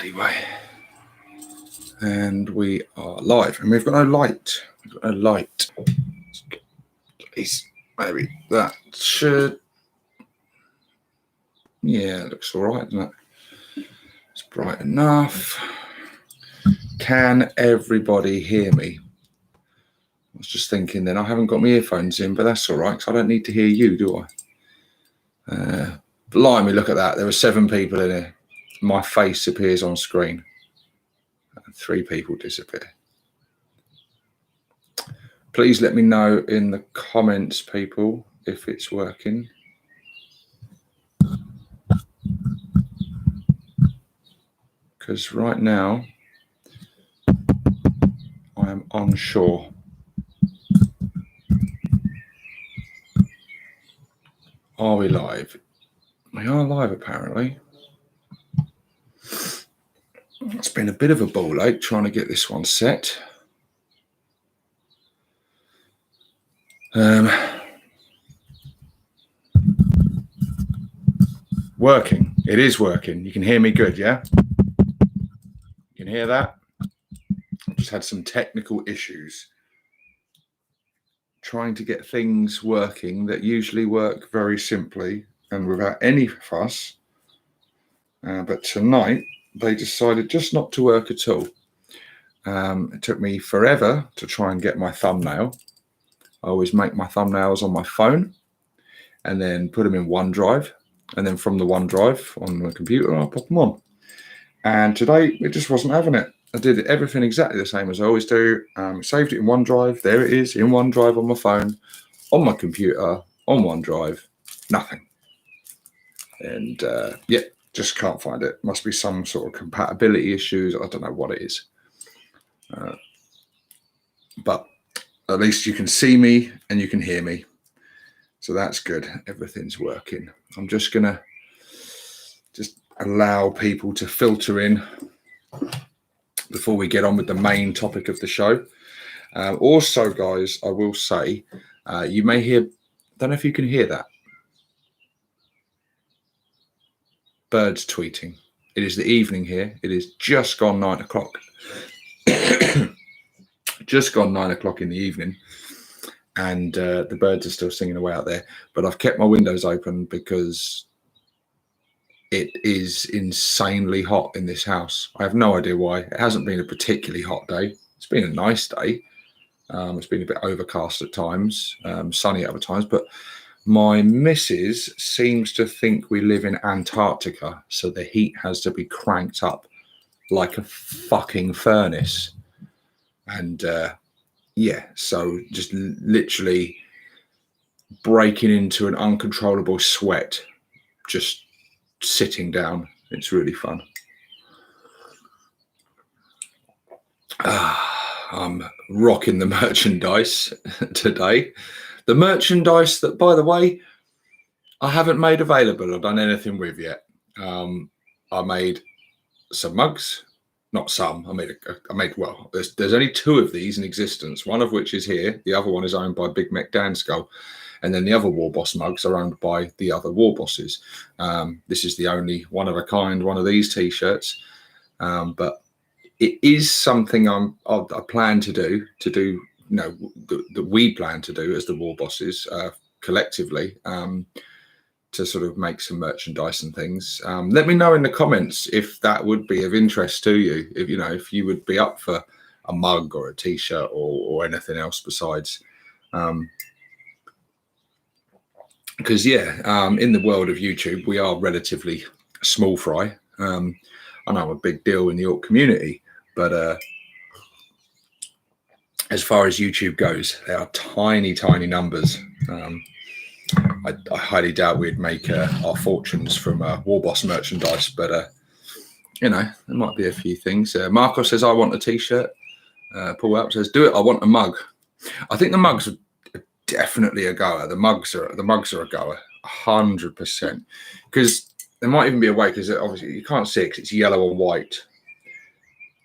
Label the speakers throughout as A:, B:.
A: Anyway, and we are live, and we've got no light. We've got no light. Please, maybe that should. Yeah, it looks all right, doesn't it? It's bright enough. Can everybody hear me? I was just thinking then I haven't got my earphones in, but that's all right because I don't need to hear you, do I? Blimey, look at that. There were 7 people in here. My face appears on screen. 3 people disappear. Please let me know in the comments, people, if it's working. Because right now, I am unsure. Are we live? We are live, apparently. It's been a bit of a ball ache trying to get this one set. Working. It is working. You can hear me good, yeah? You can hear that? I've just had some technical issues trying to get things working that usually work very simply and without any fuss. But tonight, they decided just not to work at all. It took me forever to try and get my thumbnail. I always make my thumbnails on my phone and then put them in OneDrive. And then from the OneDrive on the computer, I'll pop them on. And today, it just wasn't having it. I did everything exactly the same as I always do. Saved it in OneDrive. There it is, in OneDrive on my phone, on my computer, on OneDrive. Nothing. And yeah, just can't find it. Must be some sort of compatibility issues. I don't know what it is. But at least you can see me and you can hear me. So that's good. Everything's working. I'm just going to allow people to filter in before we get on with the main topic of the show. Also, guys, I will say, you may hear, don't know if you can hear that. Birds tweeting. It is the evening here. It is just gone 9 o'clock. Just gone 9 o'clock in the evening. And the birds are still singing away out there. But I've kept my windows open because it is insanely hot in this house. I have no idea why. It hasn't been a particularly hot day. It's been a nice day. It's been a bit overcast at times, sunny at other times. But my missus seems to think we live in Antarctica, so the heat has to be cranked up like a fucking furnace. And yeah, so just literally breaking into an uncontrollable sweat, just sitting down. It's really fun. I'm rocking the merchandise today. The merchandise that, by the way, I haven't made available or done anything with yet. I made some mugs. Not some. I made well. There's only 2 of these in existence. One of which is here. The other one is owned by Big Mech Dan Skull, and then the other War Boss mugs are owned by the other War Bosses. This is the only one of a kind one of these T-shirts, but it is something I plan to do. You know, that we plan to do as the War Bosses collectively. To sort of make some merchandise and things. Let me know in the comments if that would be of interest to you. If you know, if you would be up for a mug or a T-shirt or anything else besides. Because yeah, in the world of YouTube, we are relatively small fry. I know I'm a big deal in the Orc community, but as far as YouTube goes, they are tiny, tiny numbers. I highly doubt we'd make our fortunes from War Boss merchandise, but you know, there might be a few things. Marco says, I want a T-shirt. Paul Alp says, do it. I want a mug. I think the mugs are definitely a goer. The mugs are a goer, 100%. Because there might even be a way, because obviously you can't see it because it's yellow and white.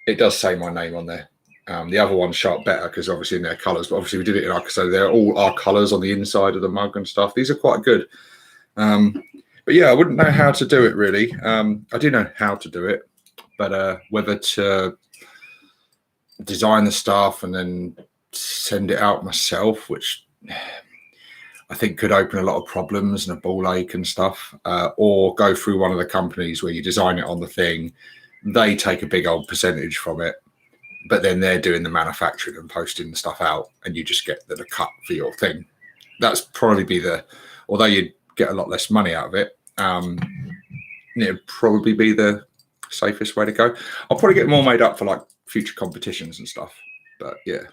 A: It does say my name on there. The other one's sharp better because obviously in their colours, but obviously we did it in our, so they're all our colours on the inside of the mug and stuff. These are quite good. But yeah, I wouldn't know how to do it really. I do know how to do it, but whether to design the stuff and then send it out myself, which I think could open a lot of problems and a ball ache and stuff, or go through one of the companies where you design it on the thing, they take a big old percentage from it, but then they're doing the manufacturing and posting the stuff out, and you just get the cut for your thing. That's probably be although you'd get a lot less money out of it, it'd probably be the safest way to go. I'll probably get more made up for like future competitions and stuff, but yeah.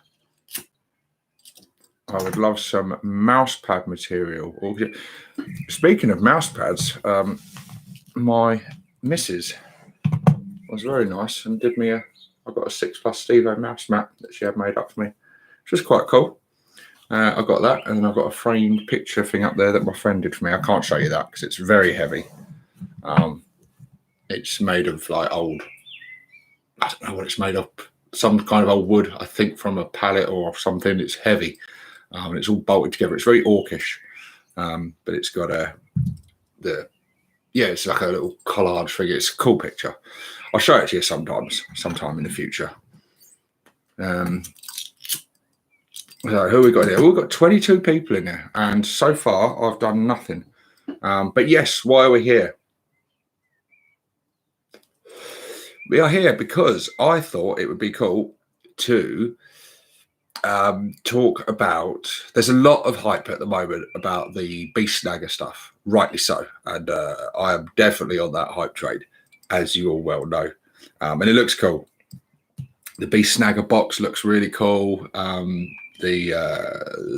A: I would love some mouse pad material. Speaking of mouse pads, my missus was very nice and did me I got a 6+ Stevo mouse mat that she had made up for me, which was quite cool. I got that, and then I've got a framed picture thing up there that my friend did for me. I can't show you that because it's very heavy. It's made of like old, I don't know what it's made of, some kind of old wood, I think from a pallet or something. It's heavy, and it's all bolted together. It's very orcish, but it's got it's like a little collage thing. It's a cool picture. I'll show it to you sometime in the future. So who we got here? We've got 22 people in there, and so far I've done nothing. But yes, why are we here? We are here because I thought it would be cool to talk about. There's a lot of hype at the moment about the Beast Snagga stuff, rightly so, and I am definitely on that hype train, as you all well know, and it looks cool. The Beast Snagga box looks really cool. The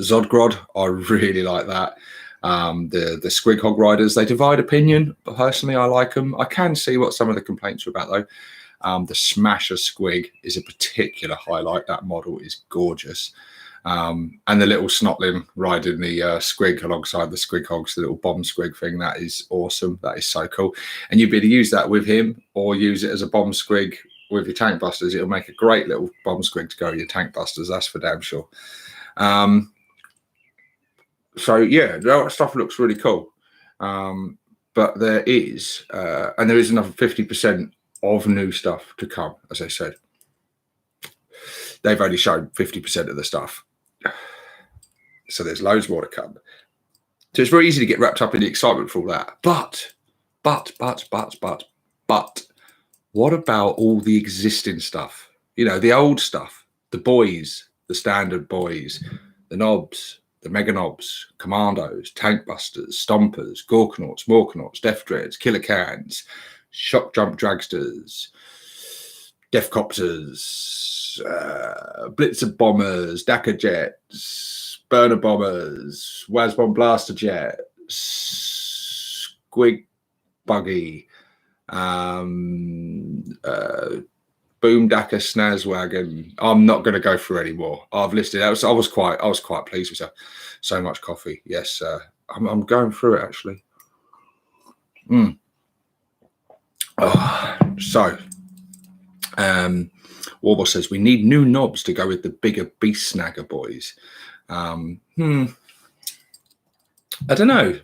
A: Zodgrod, I really like that. The Squig Hog Riders, they divide opinion, but personally I like them. I can see what some of the complaints are about though. The Smasher Squig is a particular highlight. That model is gorgeous. And the little Snotling riding the Squig alongside the Squig Hogs, the little bomb Squig thing, that is awesome. That is so cool. And you'd be able to use that with him or use it as a bomb Squig with your tank busters. It'll make a great little bomb Squig to go with your tank busters, that's for damn sure. So yeah, that stuff looks really cool. But there is another 50% of new stuff to come, as I said. They've only shown 50% of the stuff, so there's loads more to come. So it's very easy to get wrapped up in the excitement for all that. But what about all the existing stuff? You know, the old stuff, the boys, the standard boys, the knobs, the mega knobs, commandos, tank busters, stompers, gorkanauts, morkanauts, death dreads, killer cans, shock jump dragsters, defcopters, blitzer bombers, Dakar jets, burner bombers, Wasbomb blaster jets, squig buggy, Boom Dakar Snazwagon. I'm not going to go through any more. I've listed. I was quite pleased with that. So much coffee. Yes, I'm going through it actually. So, Warboss says we need new knobs to go with the bigger Beast Snagga boys. I don't know.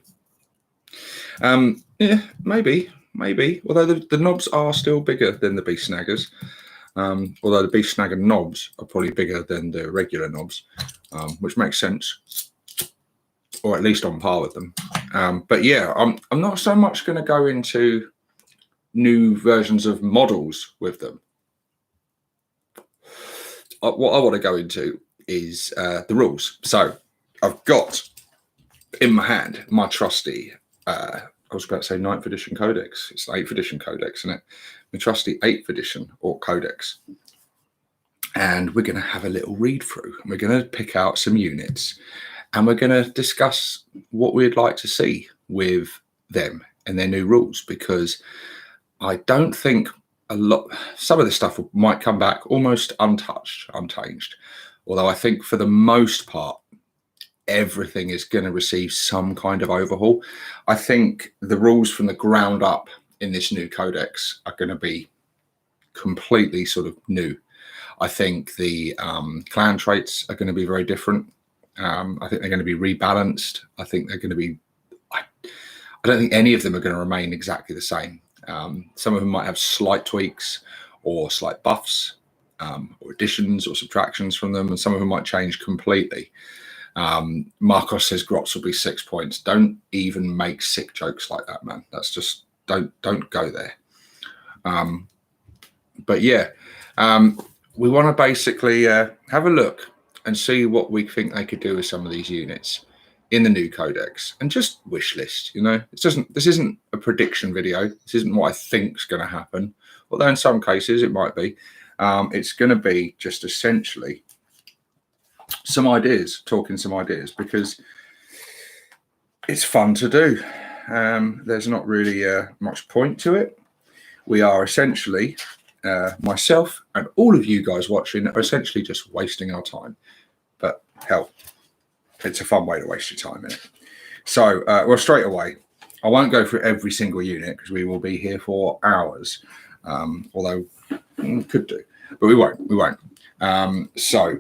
A: Yeah, maybe. Although the knobs are still bigger than the Beast Snaggers. Although the Beast Snagga knobs are probably bigger than the regular knobs, which makes sense, or at least on par with them. But yeah, I'm not so much going to go into new versions of models with them. What I want to go into is the rules. So I've got in my hand my trusty, I was about to say 9th edition codex. It's the 8th edition codex, isn't it? My trusty 8th edition Orc Codex. And we're going to have a little read through. We're going to pick out some units and we're going to discuss what we'd like to see with them and their new rules, because I don't think some of this stuff might come back almost untouched, unchanged. Although I think for the most part, everything is going to receive some kind of overhaul. I think the rules from the ground up in this new codex are going to be completely sort of new. I think the clan traits are going to be very different. I think they're going to be rebalanced. I think they're going to be, I don't think any of them are going to remain exactly the same. Some of them might have slight tweaks or slight buffs, or additions or subtractions from them, and some of them might change completely. Marcos says Grots will be 6 points. Don't even make sick jokes like that, man. That's just don't go there. But yeah, we want to basically have a look and see what we think they could do with some of these units in the new codex, and just wish list. You know, this isn't a prediction video. This isn't what I think's going to happen, although in some cases it might be. It's going to be just essentially some ideas, talking some ideas, because it's fun to do. There's not really much point to it. We are essentially, myself and all of you guys watching, are essentially just wasting our time. But hell, it's a fun way to waste your time, isn't it? So, well, straight away, I won't go through every single unit because we will be here for hours. Although we could do, but we won't. So,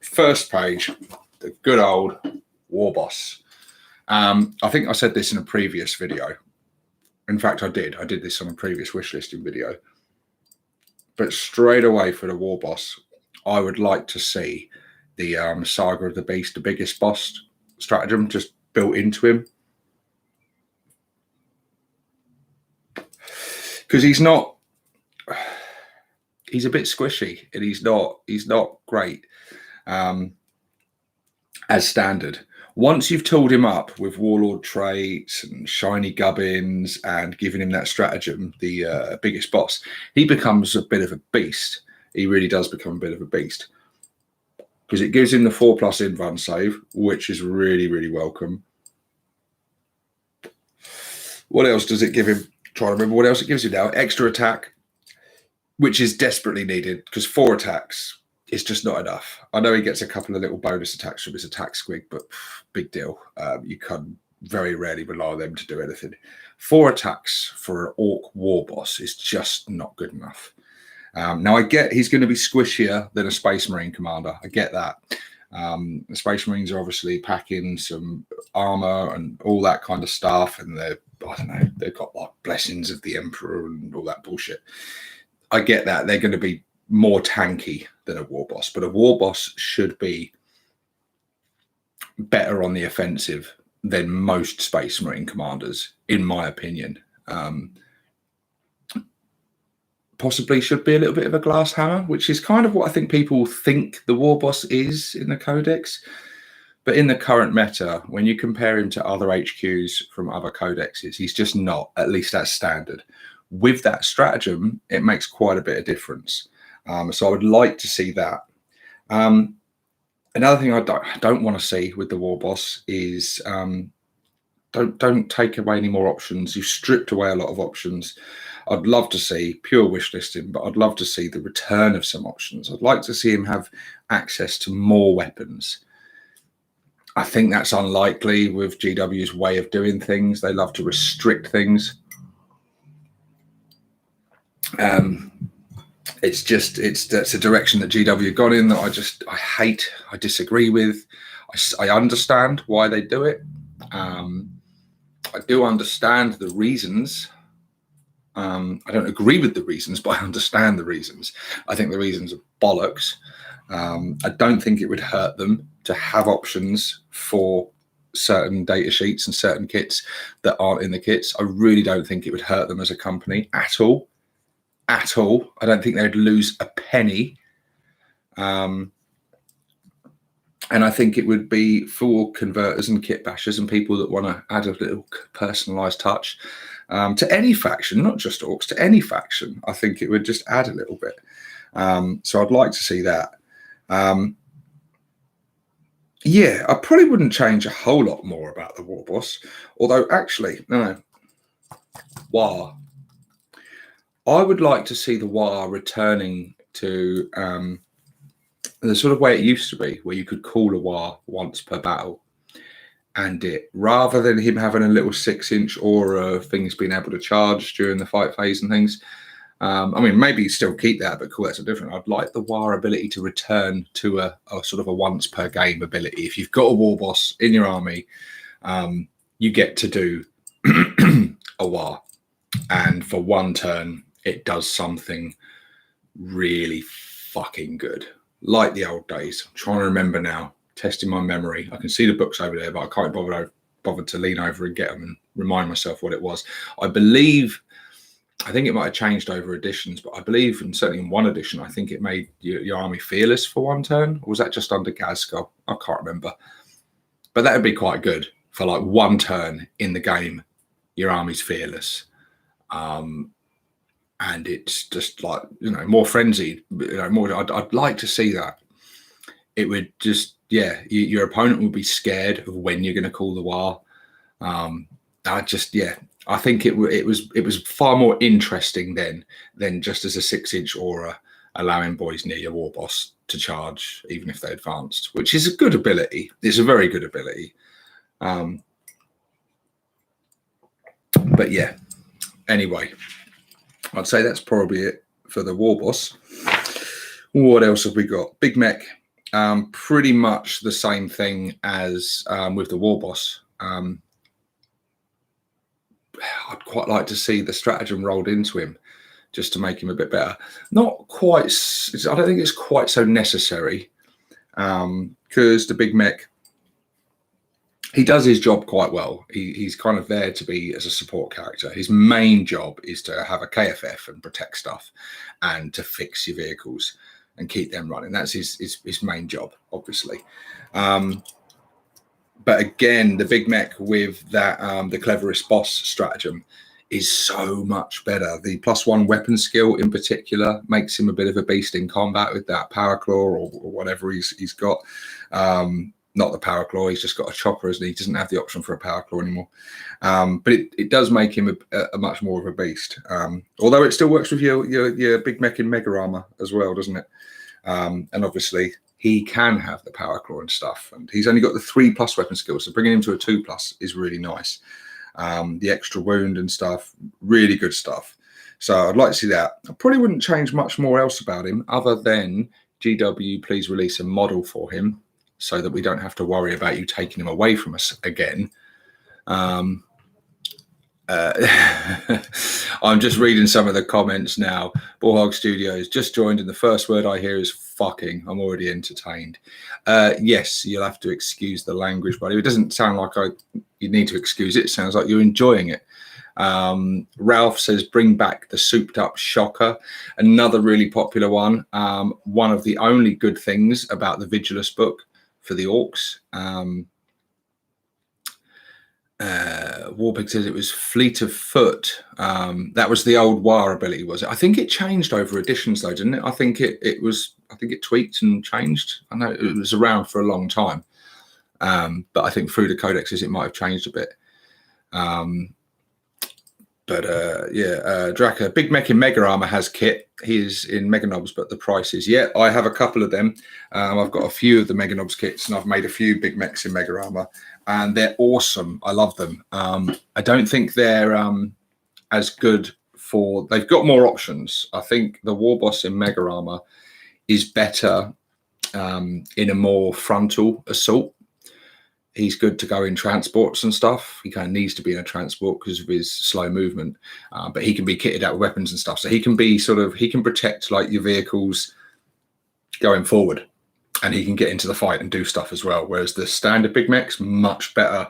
A: first page, the good old War Boss. I think I said this in a previous video. In fact, I did this on a previous wish listing video. But straight away for the War Boss, I would like to see the Saga of the Beast, the biggest boss stratagem, just built into him. Because he's a bit squishy, and he's not great as standard. Once you've tooled him up with warlord traits and shiny gubbins and given him that stratagem, the biggest boss, he becomes a bit of a beast. He really does become a bit of a beast, because it gives him the 4+ invuln save, which is really, really welcome. What else does it give him? Try to remember what else it gives him now. Extra attack, which is desperately needed, because 4 attacks is just not enough. I know he gets a couple of little bonus attacks from his attack squig, but big deal. You can very rarely rely on them to do anything. 4 attacks for an Orc War Boss is just not good enough. Now, I get he's going to be squishier than a Space Marine commander. I get that. The Space Marines are obviously packing some armor and all that kind of stuff, and they've got like blessings of the Emperor and all that bullshit. I get that. They're going to be more tanky than a War Boss, but a War Boss should be better on the offensive than most Space Marine commanders, in my opinion. Possibly should be a little bit of a glass hammer, which is kind of what I think people think the War Boss is in the Codex. But in the current meta, when you compare him to other HQs from other codexes, he's just not, at least as standard. With that stratagem, it makes quite a bit of difference. So I would like to see that. Another thing I don't want to see with the War Boss is don't take away any more options. You've stripped away a lot of options. I'd love to see pure wish listing, but I'd love to see the return of some options. I'd like to see him have access to more weapons. I think that's unlikely with GW's way of doing things. They love to restrict things. That's a direction that GW have gone in that I hate. I disagree with. I understand why they do it. I do understand the reasons. I don't agree with the reasons, but I understand the reasons. I think the reasons are bollocks. I don't think it would hurt them to have options for certain data sheets and certain kits that aren't in the kits. I really don't think it would hurt them as a company at all. At all. I don't think they'd lose a penny. And I think it would be for converters and kit bashers and people that want to add a little personalized touch to any faction, not just Orcs, to any faction. I think it would just add a little bit. So I'd like to see that. Yeah, I probably wouldn't change a whole lot more about the War Boss. Although, actually, no. War. I would like to see the War returning to the sort of way it used to be, where you could call a War once per battle. And rather than him having a little 6-inch aura of things being able to charge during the fight phase and things. I mean, maybe still keep that, but cool, that's a different. I'd like the War ability to return to a sort of a once per game ability. If you've got a War Boss in your army, you get to do a War. And for one turn, it does something really fucking good. Like the old days. I'm trying to remember now, testing my memory. I can see the books over there, but I can't bother to lean over and get them and remind myself what it was. I think it might have changed over editions, but I believe, and certainly in one edition, I think it made your army fearless for one turn. Or was that just under Gazskull? I can't remember. But that would be quite good for like one turn in the game. Your army's fearless. And it's just like, more frenzied, more. I'd like to see that. It would just, your opponent would be scared of when you're going to call the war. I think it was far more interesting then than just as a 6-inch aura allowing boys near your war boss to charge, even if they advanced, which is a good ability. It's a very good ability. But yeah, anyway, I'd say that's probably it for the war boss. What else have we got? Big Mech, pretty much the same thing as with the war boss. I'd quite like to see the stratagem rolled into him just to make him a bit better. Not quite, I don't think it's quite so necessary, because the Big Mech, he does his job quite well. He's kind of there to be as a support character. His main job is to have a KFF and protect stuff and to fix your vehicles and keep them running. That's his main job, obviously. But again, the Big Mech with that the cleverest boss stratagem is so much better. The +1 weapon skill in particular makes him a bit of a beast in combat with that power claw or whatever he's got. Not the power claw, he's just got a chopper, isn't he? He doesn't have the option for a power claw anymore. But it does make him a much more of a beast. Although it still works with your Big Mech in Mega Armor as well, doesn't it? And obviously he can have the power claw and stuff, and he's only got the 3+ weapon skills, so bringing him to a 2+ is really nice. The extra wound and stuff, really good stuff. So I'd like to see that. I probably wouldn't change much more else about him other than GW, please release a model for him so that we don't have to worry about you taking him away from us again. I'm just reading some of the comments now. Bullhog Studios just joined, and the first word I hear is fucking. I'm already entertained. Yes, you'll have to excuse the language, buddy. It doesn't sound like you need to excuse it. It sounds like you're enjoying it. Ralph says, bring back the souped up shocker. Another really popular one. One of the only good things about the Vigilus book for the orcs. Warpig says it was Fleet of Foot. That was the old War ability, was it? I think it changed over editions, though, didn't it? I think it tweaked and changed. I know it was around for a long time, but I think through the codexes it might have changed a bit. Draka, Big Mech in Mega Armor has kit. He is in Mega Knobs, but the price is, I have a couple of them. I've got a few of the Mega Knobs kits, and I've made a few Big Mechs in Mega Armor, and they're awesome. I love them. I don't think they're as good they've got more options. I think the War Boss in Mega Armor is better in a more frontal assault. He's good to go in transports and stuff. He kind of needs to be in a transport because of his slow movement, but he can be kitted out with weapons and stuff. So he can be he can protect like your vehicles going forward, and he can get into the fight and do stuff as well. Whereas the standard Big Mech's much better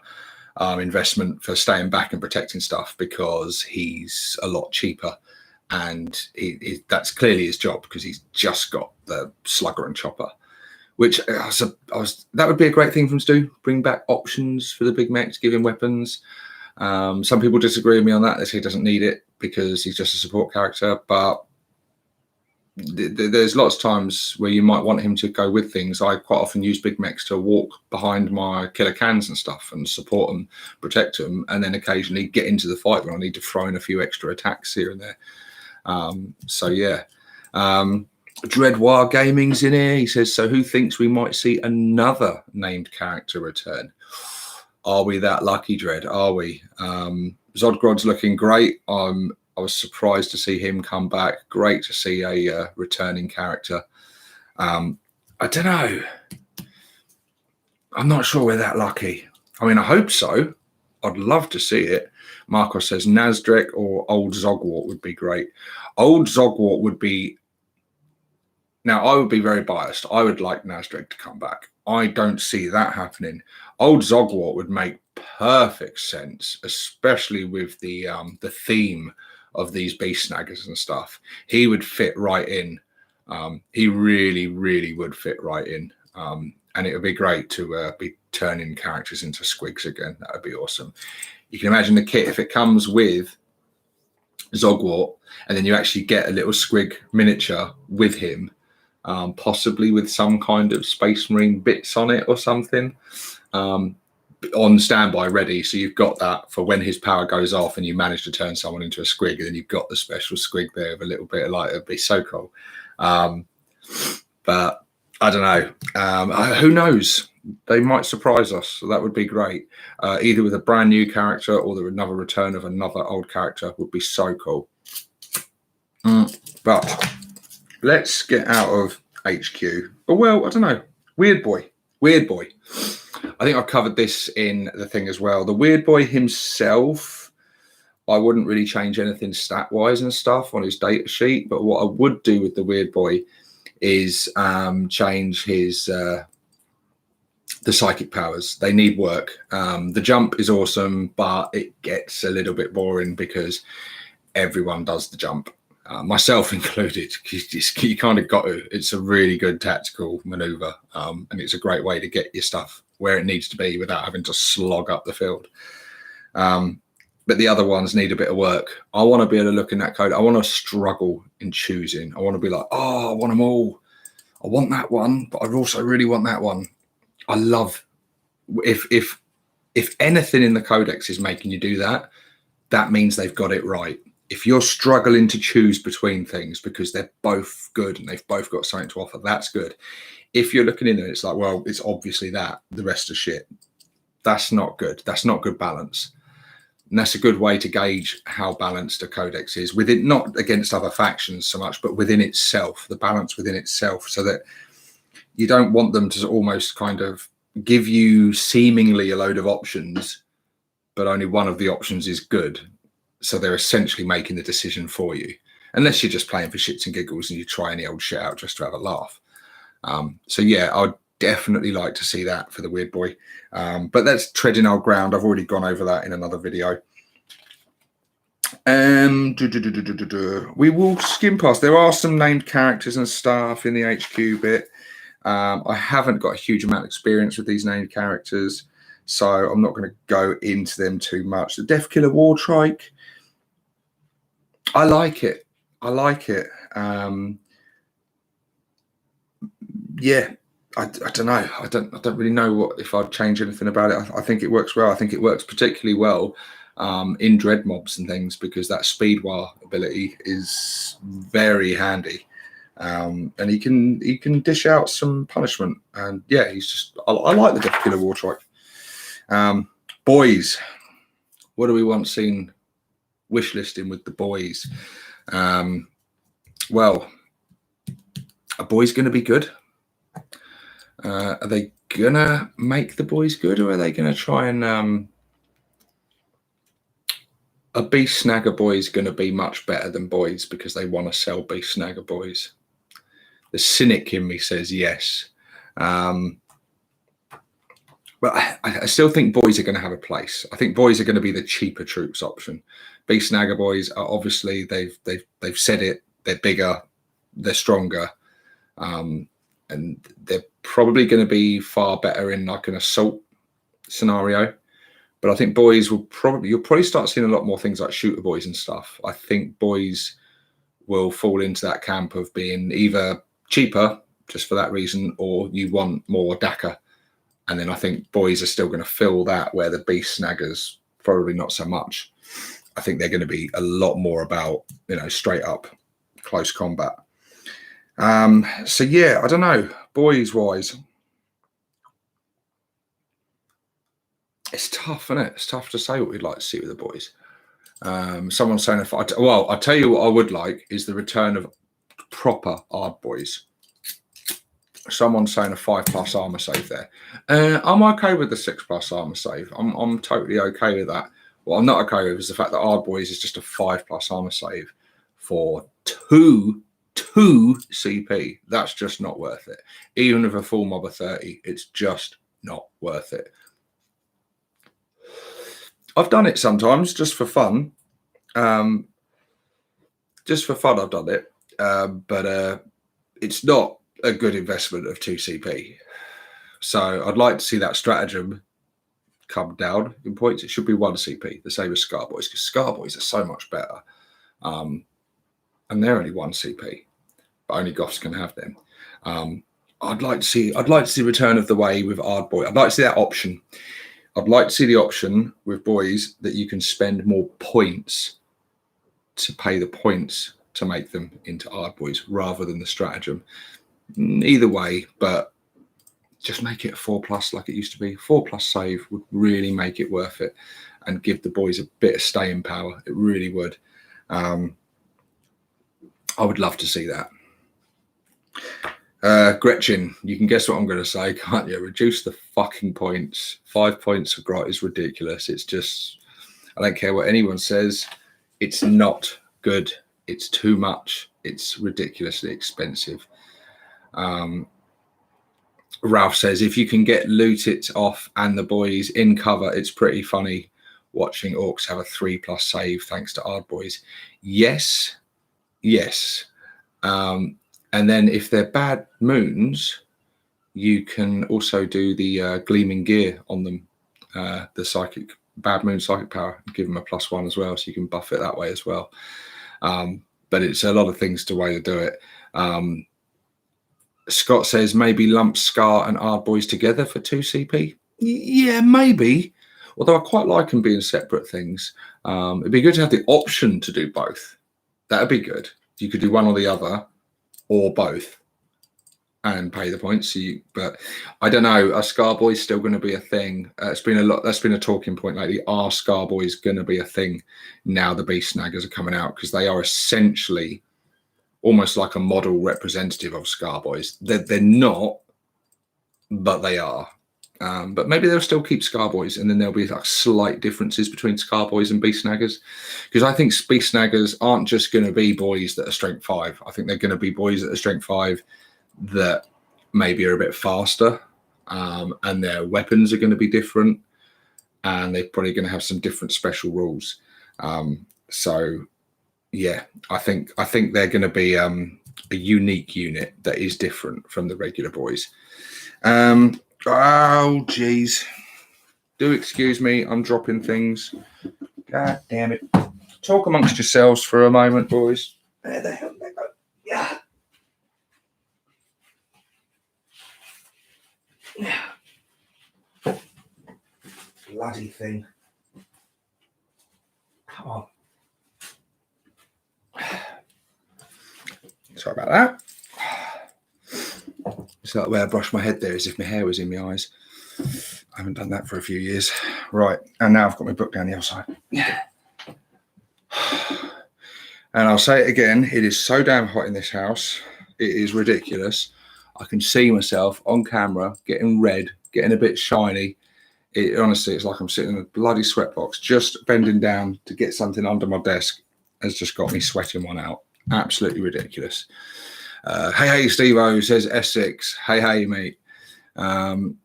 A: investment for staying back and protecting stuff because he's a lot cheaper, and that's clearly his job because he's just got the slugger and chopper. Which that would be a great thing for him to do. Bring back options for the Big Mech to give him weapons. Some people disagree with me on that. They say he doesn't need it because he's just a support character. But there's lots of times where you might want him to go with things. I quite often use Big Mechs to walk behind my killer cans and stuff and support them, protect them, and then occasionally get into the fight when I need to throw in a few extra attacks here and there. Dread War Gaming's in here. He says, so who thinks we might see another named character return? Are we that lucky, Dread? Are we? Zodgrod's looking great. I was surprised to see him come back. Great to see a returning character. I don't know. I'm not sure we're that lucky. I mean, I hope so. I'd love to see it. Marcos says Nasdrek or old Zogwart would be great. Old Zogwart would be... Now, I would be very biased. I would like Nasdrek to come back. I don't see that happening. Old Zogwart would make perfect sense, especially with the theme of these Beast Snaggers and stuff. He would fit right in. He really, really would fit right in. And it would be great to be turning characters into squigs again. That would be awesome. You can imagine the kit if it comes with Zogwart, and then you actually get a little squig miniature with him, possibly with some kind of Space Marine bits on it or something, on standby ready. So you've got that for when his power goes off and you manage to turn someone into a squig, and then you've got the special squig there with a little bit of light. It'd be so cool. But I don't know. Who knows? They might surprise us. So that would be great. Either with a brand new character or another return of another old character would be so cool. But let's get out of HQ. Oh, well, I don't know. Weirdboy. I think I've covered this in the thing as well. The Weirdboy himself, I wouldn't really change anything stat-wise and stuff on his data sheet. But what I would do with the Weirdboy is change his the psychic powers. They need work. The jump is awesome, but it gets a little bit boring because everyone does the jump, myself included. You kind of got to. It's a really good tactical maneuver, and it's a great way to get your stuff where it needs to be without having to slog up the field. But the other ones need a bit of work. I want to be able to look in that code. I want to struggle in choosing. I want to be like, oh, I want them all. I want that one, but I also really want that one. I love if anything in the codex is making you do that, that means they've got it right. If you're struggling to choose between things because they're both good and they've both got something to offer, that's good. If you're looking in there, it's like, well, it's obviously that. The rest is shit. That's not good. That's not good balance. And that's a good way to gauge how balanced a codex is within, not against other factions so much, but within itself, the balance within itself, so that you don't want them to almost kind of give you seemingly a load of options, but only one of the options is good. So they're essentially making the decision for you, unless you're just playing for shits and giggles and you try any old shit out just to have a laugh. So yeah, I'd definitely like to see that for the Weirdboy. But that's treading old ground. I've already gone over that in another video. We will skim past. There are some named characters and stuff in the HQ bit. I haven't got a huge amount of experience with these named characters, so I'm not going to go into them too much. The Death Killer War Trike, I like it. Yeah, I don't know. I don't really know if I'd change anything about it. I think it works well. I think it works particularly well in dread mobs and things, because that speed war ability is very handy. And he can dish out some punishment. And yeah, he's just, I like the Death Killer War Trike. Boys, what do we want seen wishlisting with the boys? Well, a boy's going to be good. Are they going to make the boys good, or are they going to try and... a Beast Snagga boy is going to be much better than boys because they want to sell Beast Snagga boys. The cynic in me says yes. But I still think boys are going to have a place. I think boys are going to be the cheaper troops option. Beast Snagga boys are obviously, they've said it. They're bigger, they're stronger, and they're probably going to be far better in like an assault scenario. But I think boys will you'll probably start seeing a lot more things like shooter boys and stuff. I think boys will fall into that camp of being either cheaper just for that reason, or you want more DACA. And then I think boys are still going to fill that, where the Beast Snaggers probably not so much. I think they're going to be a lot more about, straight up close combat. So yeah, I don't know, boys wise. It's tough, isn't it? It's tough to say what we'd like to see with the boys. Someone's saying, I'll tell you what I would like is the return of proper Orc Boyz. Someone's saying a 5+ armor save there. I'm okay with the 6+ armor save. I'm totally okay with that. What I'm not okay with is the fact that Orc Boyz is just a 5+ armor save for 2 CP. That's just not worth it. Even with a full mob of 30, it's just not worth it. I've done it sometimes just for fun. Just for fun, I've done it. But it's not a good investment of 2 CP. So I'd like to see that stratagem come down in points. It should be 1 CP, the same as Scar Boys, because Scar Boys are so much better. And they're only 1 CP, but only Goths can have them. I'd like to see Return of the Way with Orc Boy. I'd like to see that option. I'd like to see the option with boys that you can spend more points to pay the points to make them into Orc Boys rather than the stratagem. Either way, but just make it a 4+ like it used to be. 4+ save would really make it worth it and give the boys a bit of staying power. It really would. I would love to see that. Gretchen, you can guess what I'm going to say, can't you? Reduce the fucking points. 5 points for Grot is ridiculous. It's just, I don't care what anyone says. It's not good. It's too much. It's ridiculously expensive. Ralph says, if you can get loot it off and the boys in cover, it's pretty funny watching orcs have a 3+ save thanks to Orc Boyz. Yes. And then if they're bad moons, you can also do the gleaming gear on them, the psychic bad moon psychic power, give them a +1 as well, so you can buff it that way as well. But it's a lot of things to way to do it. Scott says maybe lump Scar and Orc Boyz together for 2 CP. Yeah, maybe. Although I quite like them being separate things. It'd be good to have the option to do both. That'd be good. You could do one or the other, or both, and pay the points. But I don't know. Are Scar Boys still going to be a thing? It's been a lot. That's been a talking point lately. Are Scar Boys going to be a thing now the Beast Snaggers are coming out? Because they are essentially almost like a model representative of Scar Boys. They're not, but they are. But maybe they'll still keep Scar Boys, and then there'll be like slight differences between Scar Boys and Beast Snaggers. Because I think Beast Snaggers aren't just going to be boys that are strength 5. I think they're going to be boys that are strength 5 that maybe are a bit faster, and their weapons are going to be different, and they're probably going to have some different special rules. So yeah, I think they're going to be a unique unit that is different from the regular boys. Oh, geez. Do excuse me. I'm dropping things. God damn it. Talk amongst yourselves for a moment, boys. Where the hell did they go? Yeah. Bloody thing. Come on. Sorry about that. It's like where I brush my head there as if my hair was in my eyes. I haven't done that for a few years. Right, and now I've got my book down the other side. And I'll say it again, it is so damn hot in this house. It is ridiculous. I can see myself on camera getting red, getting a bit shiny. Honestly, it's like I'm sitting in a bloody sweatbox. Just bending down to get something under my desk has just got me sweating one out. Absolutely ridiculous. Hey, Stevo, says Essex. Hey, mate. God,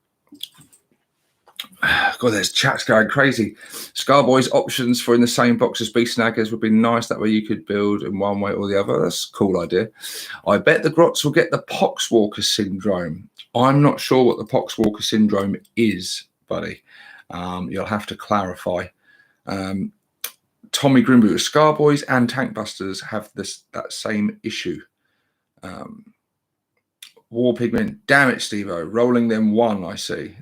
A: there's chats going crazy. Scar Boys options for in the same box as Beast Snaggers would be nice. That way you could build in one way or the other. That's a cool idea. I bet the Grots will get the Poxwalker syndrome. I'm not sure what the Poxwalker syndrome is, buddy. You'll have to clarify. Tommy Grimboot, Scar Boys and Tank Busters have that same issue. War Pigment, damn it, Stevo, rolling them 1, I see.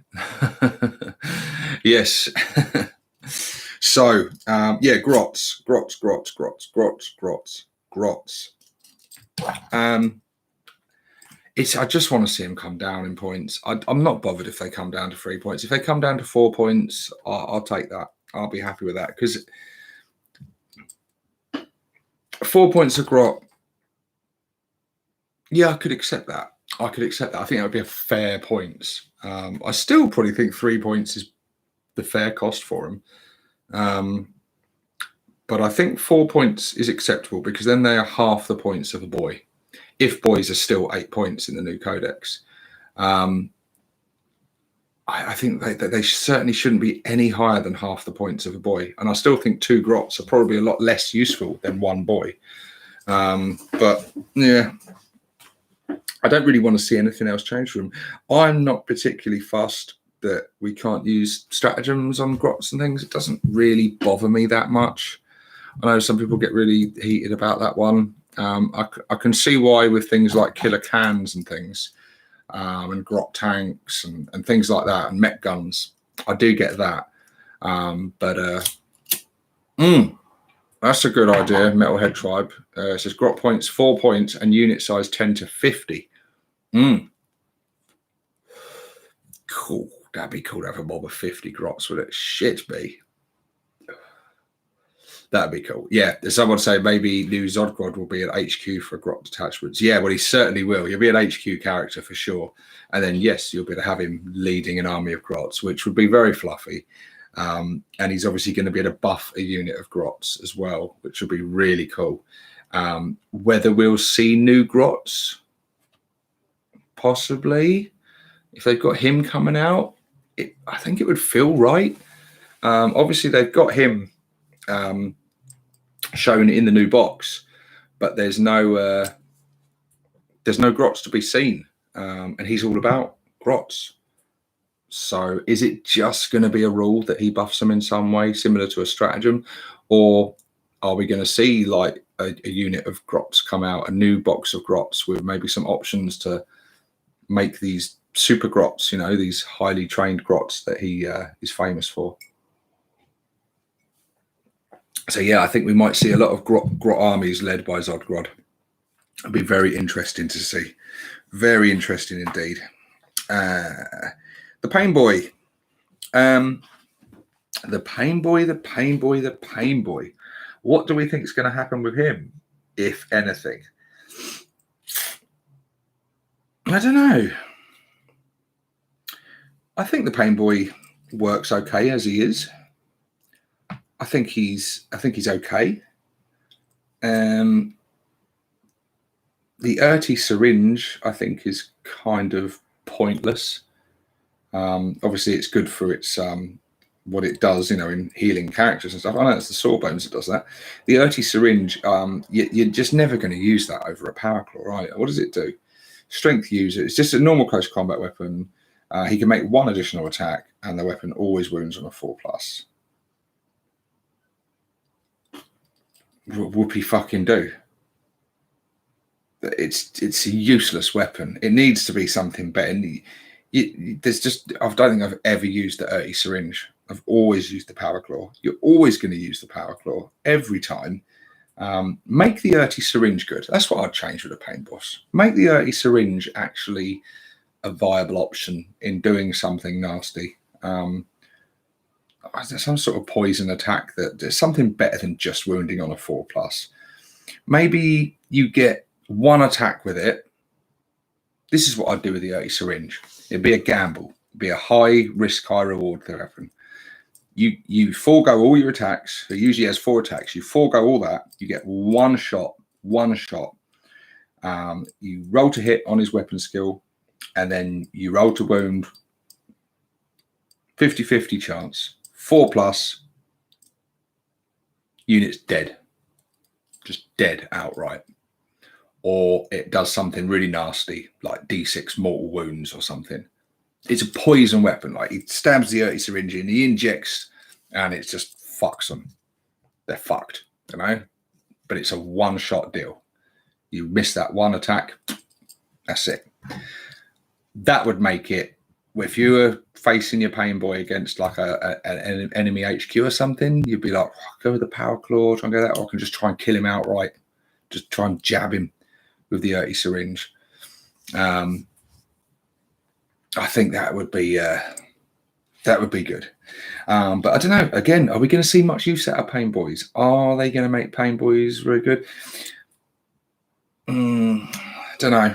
A: Yes. So, yeah, Grots. I just want to see them come down in points. I'm not bothered if they come down to 3 points. If they come down to 4 points, I'll take that. I'll be happy with that, because 4 points of Grot, yeah, I could accept that. I think that would be a fair points. I still probably think 3 points is the fair cost for them. But I think 4 points is acceptable because then they are half the points of a boy. If boys are still 8 points in the new codex. I think they certainly shouldn't be any higher than half the points of a boy. And I still think 2 grots are probably a lot less useful than 1 boy. But yeah, I don't really want to see anything else change for him. I'm not particularly fussed that we can't use stratagems on grots and things. It doesn't really bother me that much. I know some people get really heated about that one. I can see why with things like killer cans and things. And grot tanks and things like that, and mech guns. I do get that. That's a good idea, Metalhead Tribe. It says grot points 4 points and unit size 10 to 50. Cool. That'd be cool to have a mob of 50 grots, would it? Shit be. That'd be cool. Yeah, someone say maybe new Zodgrod will be at HQ for grot detachments. Yeah, well, he certainly will. He'll be an HQ character for sure. And then, yes, you'll be able to have him leading an army of grots, which would be very fluffy. And he's obviously going to be able to buff a unit of grots as well, which would be really cool. Whether we'll see new grots, possibly. If they've got him coming out, I think it would feel right. Obviously, they've got him shown in the new box, but there's no grots to be seen, and he's all about grots. So is it just going to be a rule that he buffs them in some way similar to a stratagem, or are we going to see like a unit of grots come out, a new box of grots with maybe some options to make these super grots, you know, these highly trained grots that he is famous for? So yeah, I think we might see a lot of grot armies led by Zodgrod. It'll be very interesting to see. Very interesting indeed. The Painboy. The Painboy. What do we think is going to happen with him, if anything? I don't know. I think the Painboy works okay as he is. I think he's okay. The Urty syringe, I think, is kind of pointless. Obviously, it's good for its what it does, you know, in healing characters and stuff. I know it's the Sawbones that does that. The Urty syringe, you're just never going to use that over a power claw, right? What does it do? Strength user. It's just a normal close combat weapon. He can make 1 additional attack, and the weapon always wounds on a 4+. Whoopie fucking do. It's a useless weapon. It needs to be something better. There's just, I don't think I've ever used the Urty syringe. I've always used the power claw. You're always going to use the power claw every time. Make the Urty syringe good. That's what I'd change with a paint boss. Make the Urty syringe actually a viable option in doing something nasty. Some sort of poison attack that there's something better than just wounding on a 4+. Maybe you get 1 attack with it. This is what I'd do with the Urty syringe. It'd be a gamble. It'd be a high risk, high reward weapon. You forego all your attacks. It usually has 4 attacks. You forego all that. You get 1 shot. 1 shot. You roll to hit on his weapon skill, and then you roll to wound. 50-50 chance. 4+. Unit's dead. Just dead outright. Or it does something really nasty, like D6 mortal wounds or something. It's a poison weapon. Like, he stabs the Urty syringe in, he injects, and it just fucks them. They're fucked, you know? But it's a 1-shot deal. You miss that 1 attack, that's it. That would make it, if you were facing your Painboy against like an enemy HQ or something, you'd be like, oh, go with the power claw, try and get that, or I can just try and kill him outright. Just try and jab him with the Urty syringe. I think that would be good. But I don't know. Again, are we going to see much use out of Painboys? Are they going to make Painboys very good? I don't know.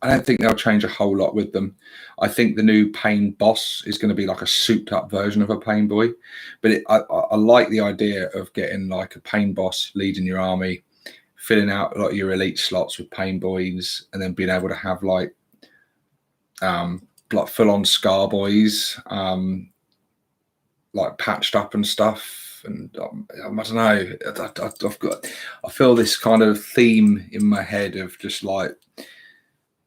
A: I don't think they'll change a whole lot with them. I think the new Pain Boss is going to be like a souped up version of a Painboy, but I like the idea of getting like a Pain Boss leading your army, filling out like your elite slots with Painboys, and then being able to have like full on Scar Boys, like patched up and stuff. And I don't know. I feel this kind of theme in my head of just like,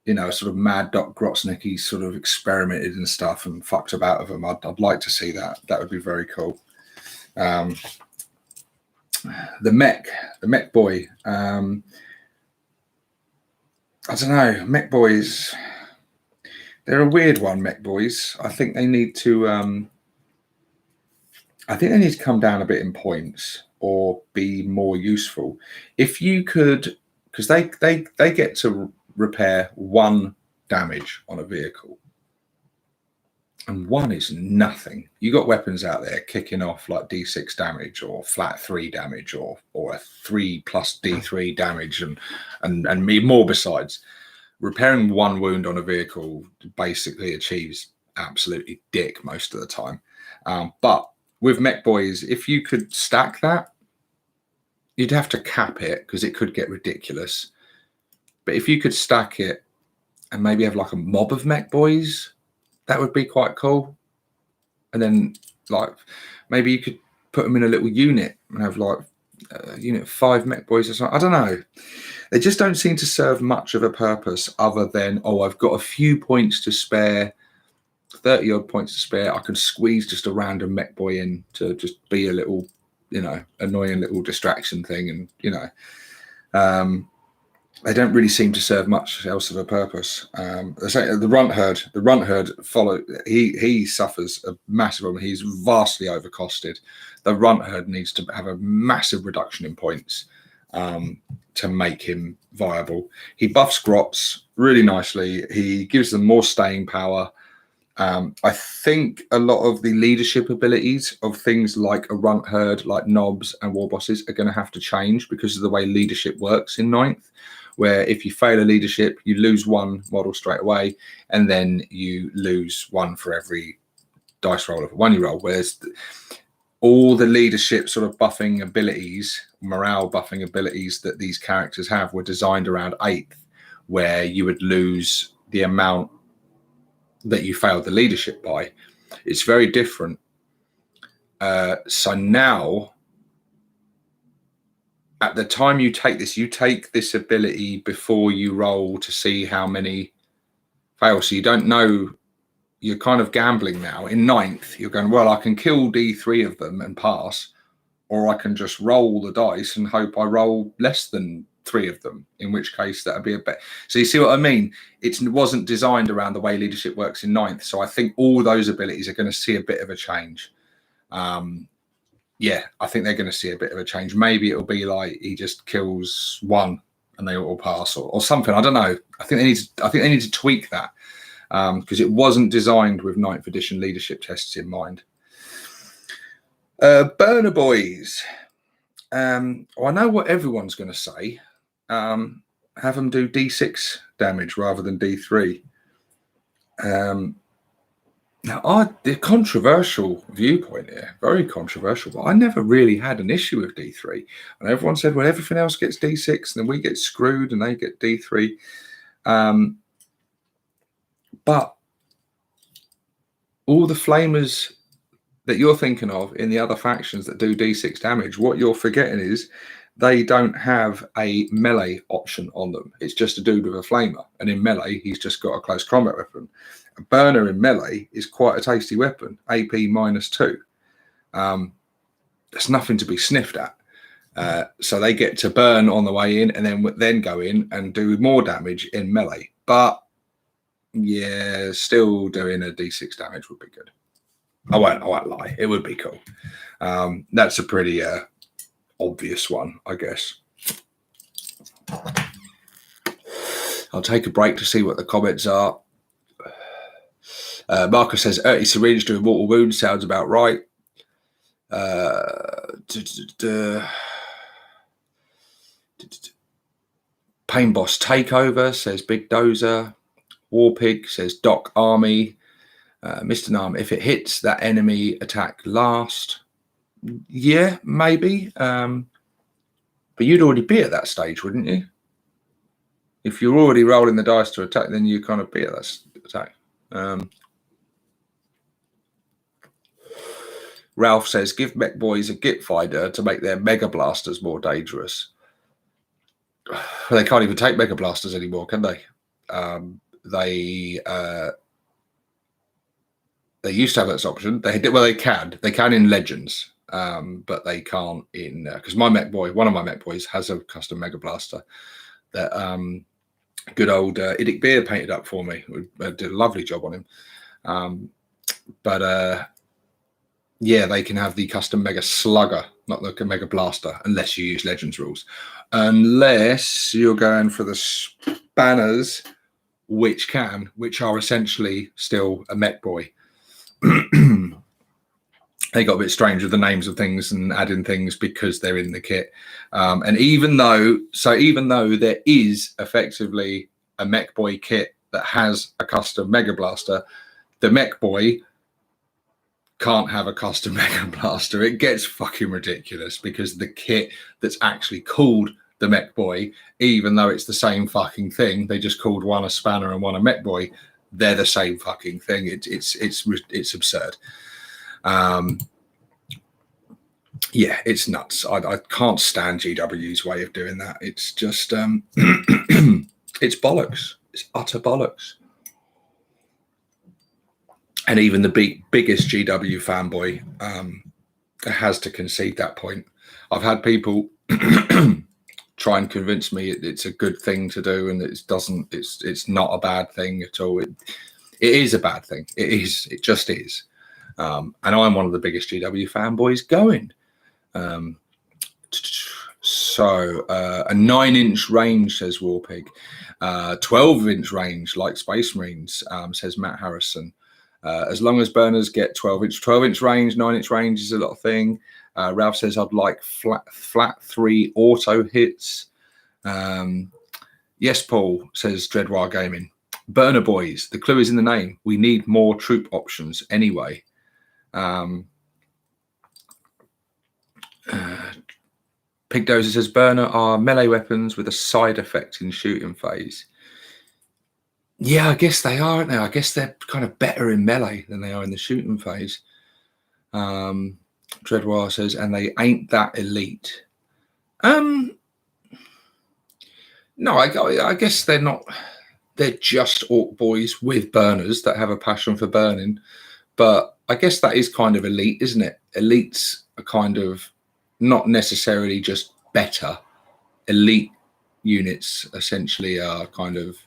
A: you know, sort of Mad Doc Grotznicky sort of experimented and stuff and fucked about with them. I'd like to see that. That would be very cool. The Mech Boy. I don't know. Mech Boys. They're a weird one, Mech Boys. I think they need to. I think they need to come down a bit in points or be more useful. If you could, because they get to repair 1 damage on a vehicle, and 1 is nothing. You got weapons out there kicking off like D6 damage or flat 3 damage or a 3 plus D3 damage and more besides. Repairing 1 wound on a vehicle basically achieves absolutely dick most of the time. But with Mech Boys, if you could stack that, you'd have to cap it because it could get ridiculous. But if you could stack it and maybe have like a mob of Mech Boys, that would be quite cool. And then like maybe you could put them in a little unit and have like unit 5 Mech Boys or something. I don't know. They just don't seem to serve much of a purpose other than, oh, I've got a few points to spare, 30 odd points to spare. I can squeeze just a random Mech Boy in to just be a little, you know, annoying little distraction thing. And, you know, they don't really seem to serve much else of a purpose. The runt herd follow. He suffers a massive problem. He's vastly overcosted. The runt herd needs to have a massive reduction in points to make him viable. He buffs Grots really nicely. He gives them more staying power. I think a lot of the leadership abilities of things like a runt herd, like Knobs and War Bosses, are going to have to change because of the way leadership works in 9th. Where if you fail a leadership, you lose 1 model straight away, and then you lose 1 for every dice roll of a 1 you roll. Whereas all the leadership sort of buffing abilities, morale buffing abilities that these characters have were designed around 8th, where you would lose the amount that you failed the leadership by. It's very different. So now, at the time you take this ability before you roll to see how many fail. So you don't know, you're kind of gambling now. In 9th, you're going, well, I can kill D3 of them and pass, or I can just roll the dice and hope I roll less than 3 of them, in which case that would be a bet. So you see what I mean? It wasn't designed around the way leadership works in 9th. So I think all those abilities are going to see a bit of a change. Yeah, I think they're going to see a bit of a change. Maybe it'll be like he just kills 1 and they all pass, or something. I don't know. I think they need to tweak that because it wasn't designed with 9th edition leadership tests in mind. Burner Boys. Well, I know what everyone's going to say. Have them do D6 damage rather than D3. Now, the controversial viewpoint here, very controversial, but I never really had an issue with D3. And everyone said, well, everything else gets D6, and then we get screwed and they get D3. But all the flamers that you're thinking of in the other factions that do D6 damage, what you're forgetting is they don't have a melee option on them. It's just a dude with a flamer. And in melee, he's just got a close combat weapon. A burner in melee is quite a tasty weapon, AP -2. There's nothing to be sniffed at. So they get to burn on the way in and then go in and do more damage in melee. But yeah, still doing a D6 damage would be good. I won't lie. It would be cool. That's a pretty obvious one, I guess. I'll take a break to see what the comments are. Marcus says, Erty Syringe doing mortal wounds sounds about right. Pain Boss Takeover, says Big Dozer. Warpig says Doc Army. Mr. Nam, if it hits that enemy attack last, yeah, maybe. But you'd already be at that stage, wouldn't you? If you're already rolling the dice to attack, then you kind of be at that attack. Ralph says, give Mech Boys a Git Finder to make their Mega Blasters more dangerous. They can't even take Mega Blasters anymore, can they? They used to have that option. They can in Legends, but they can't in because one of my Mech Boys has a custom Mega Blaster that good old Idic Beer painted up for me. Did a lovely job on him. Yeah, they can have the custom Mega Slugger, not the Mega Blaster, unless you use Legends rules. Unless you're going for the Spanners, which are essentially still a Mech Boy. They got a bit strange with the names of things and adding things because they're in the kit. And even though there is effectively a Mech Boy kit that has a custom Mega Blaster, the Mech Boy can't have a custom Mega Blaster. It gets fucking ridiculous because the kit that's actually called the Mech Boy, even though it's the same fucking thing, they just called one a Spanner and one a Mech Boy. They're the same fucking thing. It's absurd. Yeah, it's nuts. I can't stand GW's way of doing that. It's just it's bollocks. It's utter bollocks. And even the biggest GW fanboy has to concede that point. I've had people try and convince me it's a good thing to do, and it's not a bad thing at all. It is a bad thing. It just is. And I'm one of the biggest GW fanboys going. So a 9-inch range, says Warpig. 12-inch range, like Space Marines, says Matt Harrison. As long as burners get 12-inch range, 9-inch range is a lot of thing. Ralph says I'd like flat 3 auto hits. Yes, Paul, says Dreadwire Gaming. Burner Boys, the clue is in the name. We need more troop options anyway. Pigdozer says burner are melee weapons with a side effect in shooting phase. Yeah, I guess they are, aren't they? I guess they're kind of better in melee than they are in the shooting phase. Dreadwire says, and they ain't that elite. No, I guess they're not. They're just Orc Boys with burners that have a passion for burning. But I guess that is kind of elite, isn't it? Elites are kind of not necessarily just better. Elite units essentially are kind of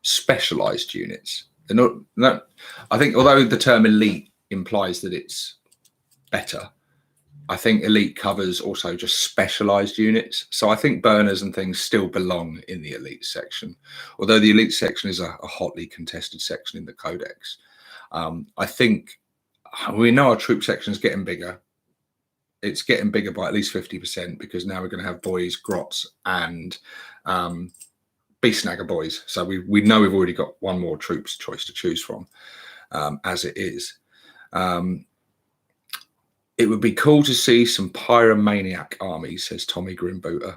A: specialized units. They're not. I think although the term elite implies that it's better, I think elite covers also just specialized units. So I think burners and things still belong in the elite section, although the elite section is a hotly contested section in the Codex. I think we know our troop section is getting bigger. It's getting bigger by at least 50% because now we're going to have boys, grots, and Beast Snagga boys. So we know we've already got one more troops choice to choose from as it is. It would be cool to see some pyromaniac armies, says Tommy Grimbooter.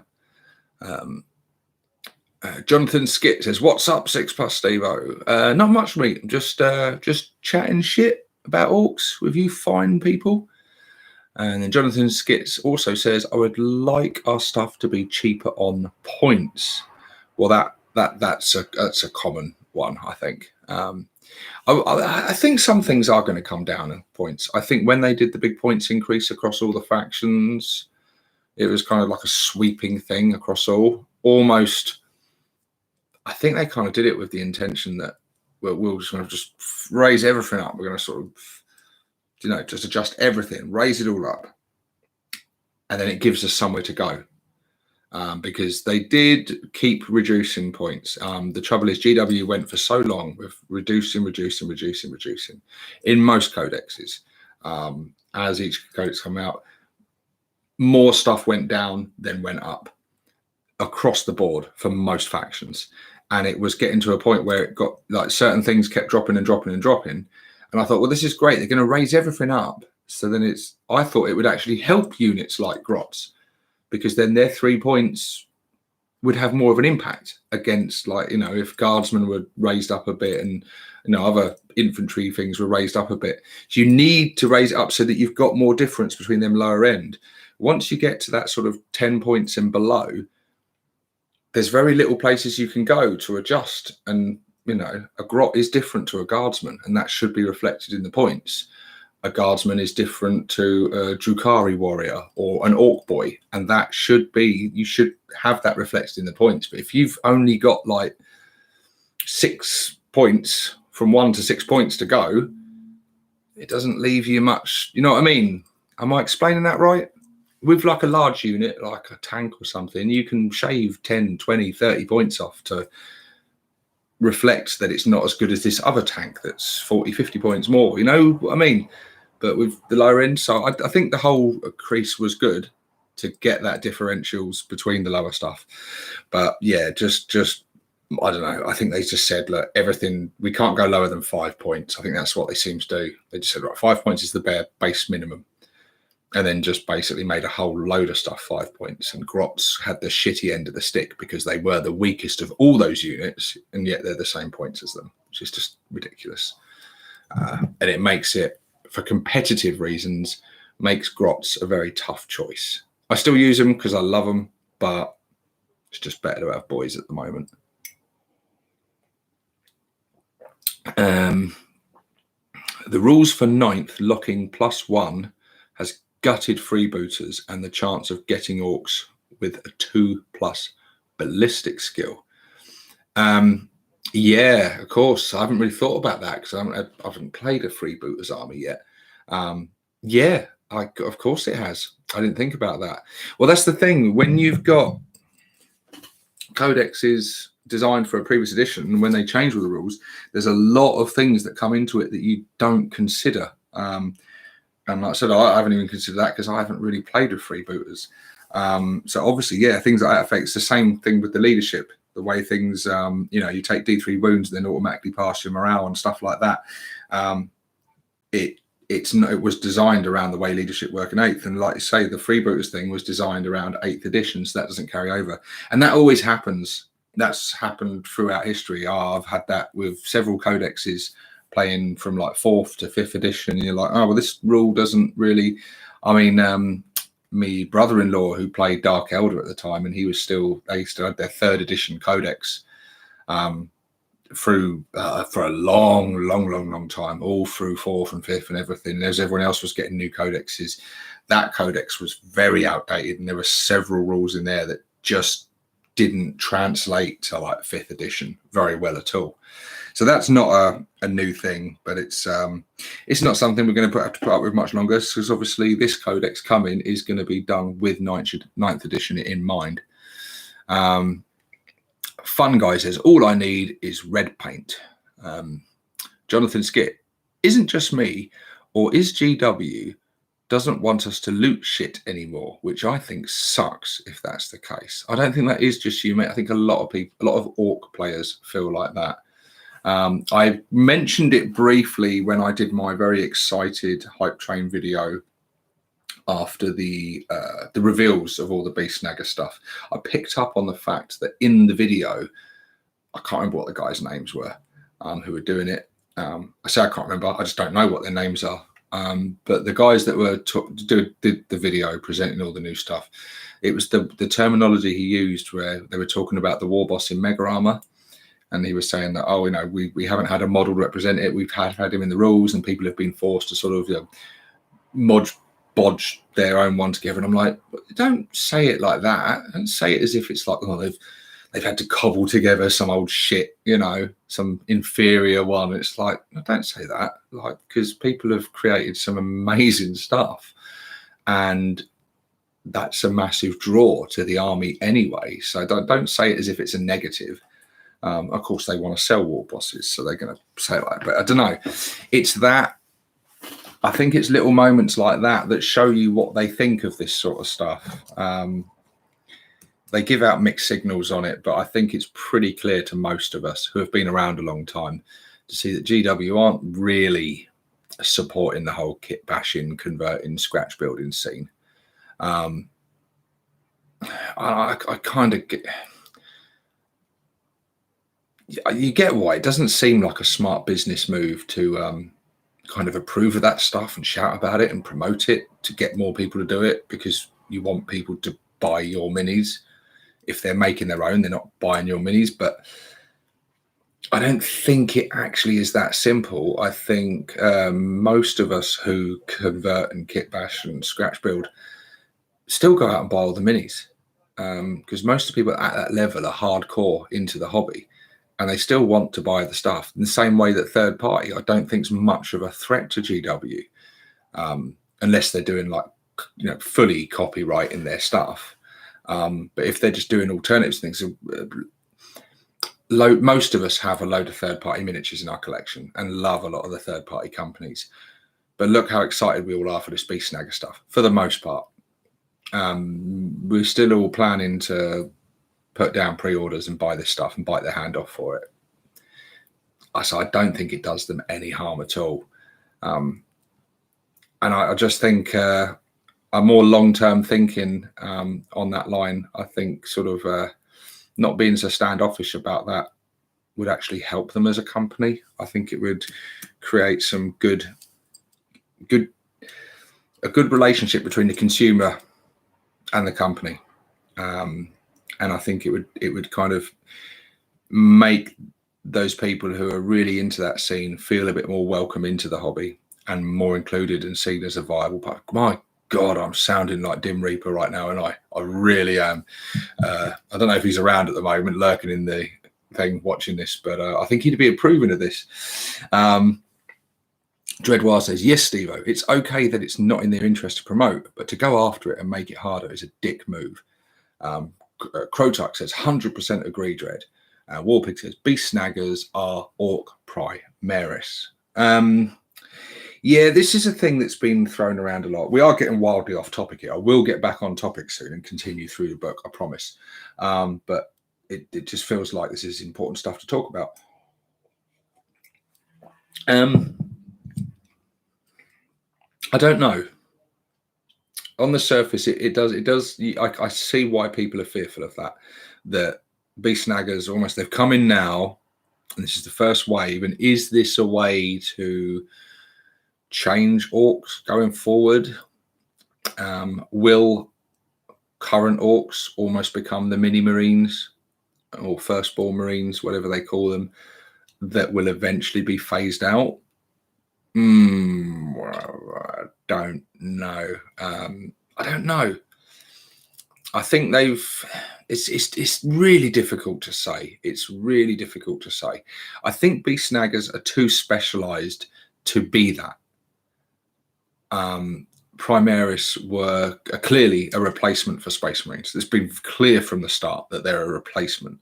A: Jonathan Skit says, "What's up, 6+ Stevo?" Not much, mate. Just chatting shit about orcs with you fine people. And then Jonathan Skits also says, "I would like our stuff to be cheaper on points." Well, that's a common one, I think. I think some things are going to come down in points. I think when they did the big points increase across all the factions, it was kind of like a sweeping thing across all. Almost, I think they kind of did it with the intention that we'll just kind of just raise everything up. We're going to sort of, just adjust everything, raise it all up, and then it gives us somewhere to go. Because they did keep reducing points. The trouble is GW went for so long with reducing in most codexes. As each codex come out, more stuff went down than went up across the board for most factions.
B: and it was getting to a point where it got like certain things kept dropping and dropping and dropping. And I thought, well, this is great. They're going to raise everything up. So then I thought it would actually help units like Grots, because then their 3 points would have more of an impact against, like, if guardsmen were raised up a bit and, other infantry things were raised up a bit. So you need to raise it up so that you've got more difference between them lower end. Once you get to that sort of 10 points and below, there's very little places you can go to adjust. And, a Grot is different to a guardsman, and that should be reflected in the points. A guardsman is different to a Drukhari warrior or an Orc boy, and that you should have that reflected in the points. But if you've only got like 6 points, from 1 to 6 points to go, it doesn't leave you much. You know what I mean? Am I explaining that right? With like a large unit, like a tank or something, you can shave 10, 20, 30 points off to reflect that it's not as good as this other tank that's 40, 50 points more. You know what I mean? But with the lower end, so I think the whole crease was good to get that differentials between the lower stuff. But yeah, just I don't know. I think they just said, look, everything, we can't go lower than 5 points. I think that's what they seem to do. They just said, right, 5 points is the bare base minimum. And then just basically made a whole load of stuff 5 points. And Grots had the shitty end of the stick because they were the weakest of all those units, and yet they're the same points as them, which is just ridiculous. And it makes it, for competitive reasons, makes Grots a very tough choice. I still use them because I love them, but it's just better to have boys at the moment. The rules for 9th locking +1 has gutted freebooters and the chance of getting orcs with a 2+ ballistic skill. Yeah, of course. I haven't really thought about that because I haven't played a freebooters army yet. Yeah, of course it has. I didn't think about that. Well, that's the thing. When you've got codexes designed for a previous edition, and when they change all the rules, there's a lot of things that come into it that you don't consider. And like I said, I haven't even considered that because I haven't really played with freebooters. So obviously, yeah, things like that affects the same thing with the leadership. The way things, you take D3 wounds and then automatically pass your morale and stuff like that. It was designed around the way leadership work in 8th, and like you say, the freebooters thing was designed around 8th edition, so that doesn't carry over, and that always happens. That's happened throughout history. I've had that with several codexes playing from like 4th to 5th edition. And you're like, oh well, this rule doesn't really. I mean, me brother-in-law who played Dark Elder at the time, and they still had their 3rd edition codex through for a long time, all through 4th and 5th and everything. As everyone else was getting new codexes, that codex was very outdated, and there were several rules in there that just didn't translate to like 5th edition very well at all. So that's not a new thing, but it's not something we're going to have to put up with much longer, because obviously this codex coming is going to be done with 9th edition in mind. Fun Guy says, all I need is red paint. Jonathan Skit, isn't just me, or is GW doesn't want us to loot shit anymore, which I think sucks if that's the case. I don't think that is just you, mate. I think a lot of people, a lot of Orc players feel like that. I mentioned it briefly when I did my very excited hype train video after the reveals of all the Beast Snagga stuff. I picked up on the fact that in the video, I can't remember what the guys' names were who were doing it. I say I can't remember. I just don't know what their names are. But the guys that were did the video presenting all the new stuff, it was the terminology he used where they were talking about the war boss in Mega Armor. And he was saying that, oh, we haven't had a model represent it. We've had him in the rules, and people have been forced to sort of bodge their own one together. And I'm like, don't say it like that. Don't say it as if it's like, oh, they've had to cobble together some old shit, some inferior one. It's like, no, don't say that, because people have created some amazing stuff, and that's a massive draw to the army anyway. So don't say it as if it's a negative. Of course, they want to sell war bosses, so they're going to say it like that. But I don't know. It's that. I think it's little moments like that that show you what they think of this sort of stuff. they give out mixed signals on it, but I think it's pretty clear to most of us who have been around a long time to see that GW aren't really supporting the whole kit bashing, converting, scratch building scene. I kind of get, you get why it doesn't seem like a smart business move to kind of approve of that stuff and shout about it and promote it to get more people to do it, because you want people to buy your minis. If they're making their own, they're not buying your minis. But I don't think it actually is that simple. I think most of us who convert and kit bash and scratch build still go out and buy all the minis, because most of the people at that level are hardcore into the hobby, and they still want to buy the stuff in the same way that third party, I don't think is much of a threat to GW, unless they're doing like, fully copywriting their stuff. But if they're just doing alternatives things, most of us have a load of third-party miniatures in our collection and love a lot of the third-party companies. But look how excited we all are for this Beast Snagga stuff, for the most part. We're still all planning to put down pre-orders and buy this stuff and bite their hand off for it. So I don't think it does them any harm at all. And I just think... a more long-term thinking on that line, I think sort of not being so standoffish about that would actually help them as a company. I think it would create some a good relationship between the consumer and the company, and I think it would kind of make those people who are really into that scene feel a bit more welcome into the hobby and more included and seen as a viable part. My God, I'm sounding like Dim Reaper right now, and I really am. I don't know if he's around at the moment, lurking in the thing, watching this, but I think he'd be approving of this. Dreadwire says, yes, Stevo, it's okay that it's not in their interest to promote, but to go after it and make it harder is a dick move. Crotuck says, 100% agree, Dread. Warpig says, Beast Snaggers are Orc Primaris. Yeah, this is a thing that's been thrown around a lot. We are getting wildly off topic here. I will get back on topic soon and continue through the book, I promise. But it just feels like this is important stuff to talk about. I don't know. On the surface, it does. I see why people are fearful of that. That Beast Snaggers almost, they've come in now, and this is the first wave. And is this a way to change orcs going forward? Will current orcs almost become the mini marines or firstborn marines, whatever they call them, that will eventually be phased out? Well, I don't know. I don't know. I think it's really difficult to say. It's really difficult to say. I think Beast Snaggers are too specialized to be that. Primaris were clearly a replacement for Space Marines. It's been clear from the start that they're a replacement.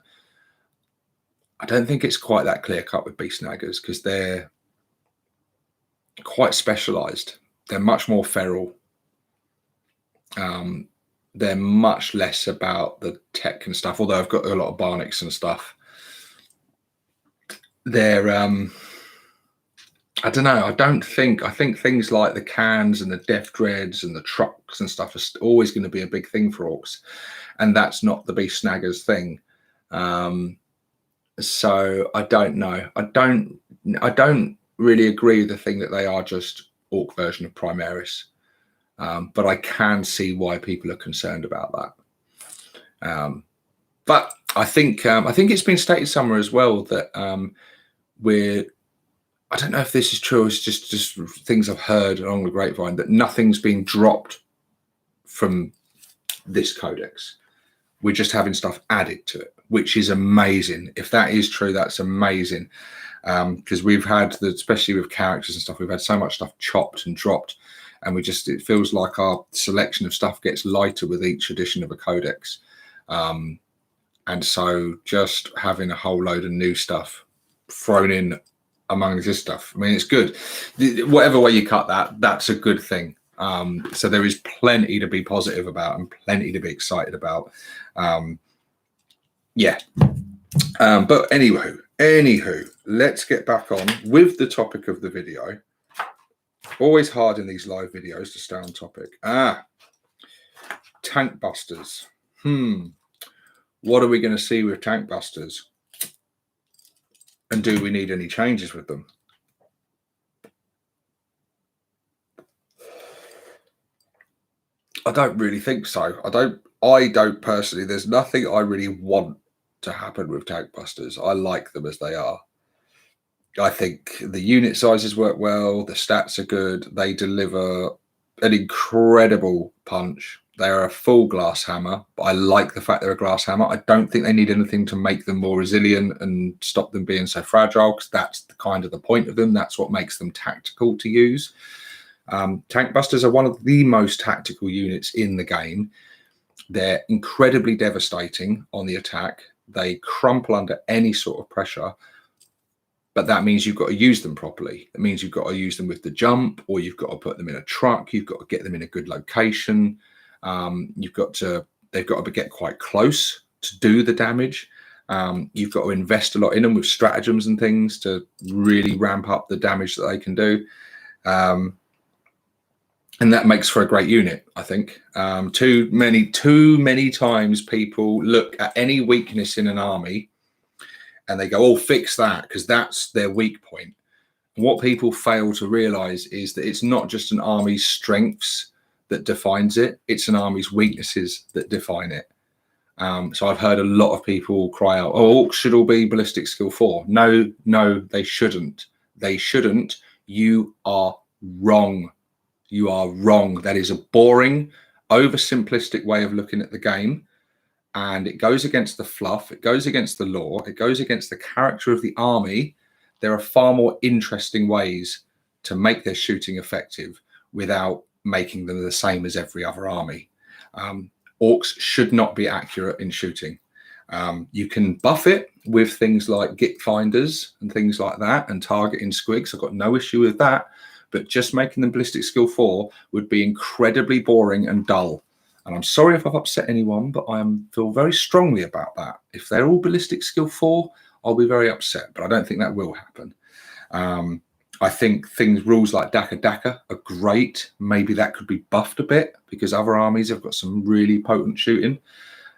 B: I don't think it's quite that clear cut with Beast Snaggers, because they're quite specialized. They're much more feral. They're much less about the tech and stuff, although I've got a lot of Barnix and stuff. They're I don't know. I think things like the cans and the Death Dreads and the trucks and stuff are always going to be a big thing for orcs, and that's not the Beast Snaggers thing. So I don't know. I don't really agree with the thing that they are just orc version of Primaris, but I can see why people are concerned about that. But I think it's been stated somewhere as well that I don't know if this is true. It's just things I've heard along the grapevine, that nothing's been dropped from this codex. We're just having stuff added to it, which is amazing. If that is true, that's amazing. Because we've had, especially with characters and stuff, we've had so much stuff chopped and dropped, and it feels like our selection of stuff gets lighter with each edition of a codex. And so just having a whole load of new stuff thrown in among this stuff, I mean, it's good. Whatever way you cut that, that's a good thing. So there is plenty to be positive about and plenty to be excited about. Yeah. But anywho, let's get back on with the topic of the video. Always hard in these live videos to stay on topic. Tank busters. What are we going to see with tank busters? And do we need any changes with them? I don't really think so. I don't personally. There's nothing I really want to happen with tank busters. I like them as they are. I think the unit sizes work well. The stats are good. They deliver an incredible punch. They are a full glass hammer, but I like the fact they're a glass hammer. I don't think they need anything to make them more resilient and stop them being so fragile, because that's the kind of the point of them. That's what makes them tactical to use. Tank busters are one of the most tactical units in the game. They're incredibly devastating on the attack. They crumple under any sort of pressure, but that means you've got to use them properly. It means you've got to use them with the jump, or you've got to put them in a truck. You've got to get them in a good location. They've got to get quite close to do the damage. You've got to invest a lot in them with stratagems and things to really ramp up the damage that they can do. And that makes for a great unit, I think. Too many times people look at any weakness in an army and they go, oh, fix that, because that's their weak point. And what people fail to realize is that it's not just an army's strengths that defines it, it's an army's weaknesses that define it. So I've heard a lot of people cry out, oh, orcs should all be ballistic skill 4. No, they shouldn't. They shouldn't. You are wrong. You are wrong. That is a boring, oversimplistic way of looking at the game. And it goes against the fluff. It goes against the lore. It goes against the character of the army. There are far more interesting ways to make their shooting effective without making them the same as every other army. Orcs should not be accurate in shooting. You can buff it with things like git finders and things like that, and targeting squigs. I've got no issue with that. But just making them ballistic skill 4 would be incredibly boring and dull. And I'm sorry if I've upset anyone, but I feel very strongly about that. If they're all ballistic skill 4, I'll be very upset, but I don't think that will happen. I think rules like Daka are great. Maybe that could be buffed a bit, because other armies have got some really potent shooting.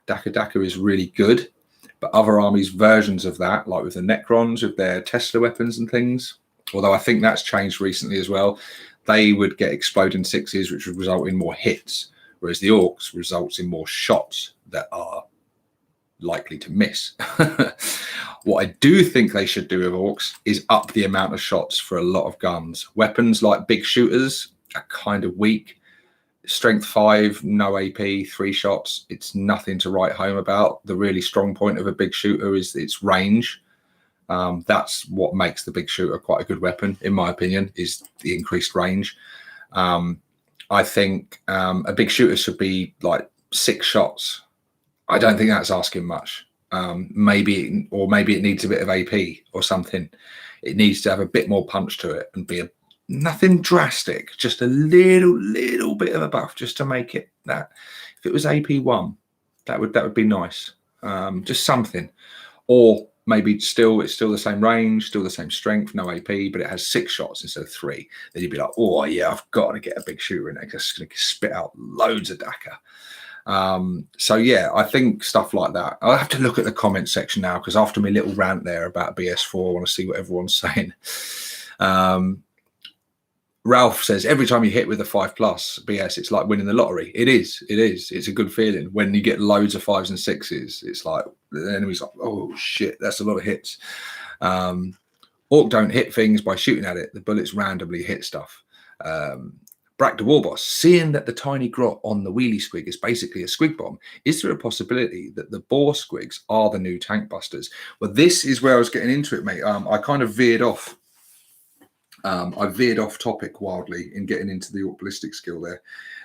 B: Daka is really good, but other armies' versions of that, like with the Necrons, with their Tesla weapons and things, although I think that's changed recently as well, they would get exploding 6s, which would result in more hits, whereas the orcs results in more shots that are likely to miss. What I do think they should do with orcs is up the amount of shots for a lot of guns. Weapons like big shooters are kind of weak. Strength 5, no AP, 3 shots. It's nothing to write home about. The really strong point of a big shooter is its range. That's what makes the big shooter quite a good weapon, in my opinion, is the increased range. I think a big shooter should be like 6 shots. I don't think that's asking much. Maybe it needs a bit of AP or something. It needs to have a bit more punch to it and be nothing drastic, just a little bit of a buff, just to make it that. If it was AP 1, that would be nice. Just something, or maybe it's still the same range, still the same strength, no AP, but it has 6 shots instead of 3. Then you'd be like, oh yeah, I've got to get a big shooter in there, just going to spit out loads of Daka. So yeah, I think stuff like that. I'll have to look at the comment section now, because after my little rant there about BS4, I want to see what everyone's saying. Ralph says, every time you hit with a 5+ BS, it's like winning the lottery. It is. It's a good feeling when you get loads of 5s and 6s. It's like the enemy's like, oh shit, that's a lot of hits. Orc don't hit things by shooting at it. The bullets randomly hit stuff. Brack the Warboss, seeing that the tiny grot on the wheelie squig is basically a squig bomb, is there a possibility that the boar squigs are the new tank busters? Well, this is where I was getting into it, mate. I kind of veered off. I veered off topic wildly in getting into the orc ballistic skill there.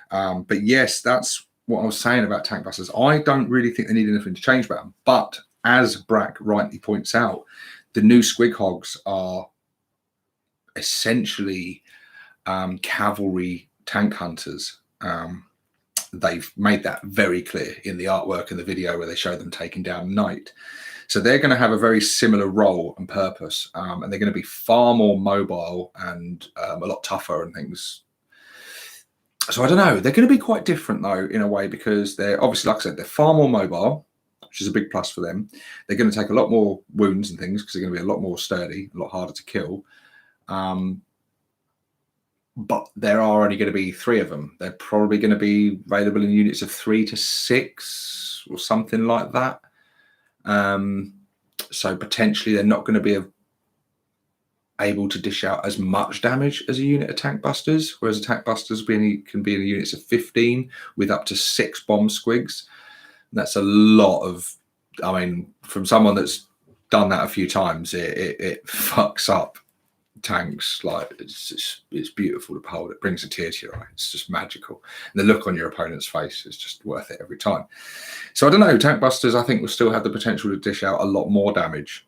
B: But yes, that's what I was saying about tank busters. I don't really think they need anything to change about them. But as Brack rightly points out, the new squig hogs are essentially cavalry tank hunters. They've made that very clear in the artwork and the video where they show them taking down Knight. So they're going to have a very similar role and purpose, and they're going to be far more mobile and a lot tougher and things. So I don't know. They're going to be quite different though, in a way, because they're obviously, like I said, they're far more mobile, which is a big plus for them. They're going to take a lot more wounds and things because they're going to be a lot more sturdy, a lot harder to kill. But there are only going to be 3 of them. They're probably going to be available in units of 3 to 6 or something like that. So potentially they're not going to be able to dish out as much damage as a unit of tank busters, whereas attack busters can be in units of 15 with up to 6 bomb squigs. And that's a lot of, I mean, from someone that's done that a few times, it fucks up tanks. Like it's beautiful to behold. It brings a tear to your eye. It's just magical, and the look on your opponent's face is just worth it every time. So I don't know, tank busters I think will still have the potential to dish out a lot more damage.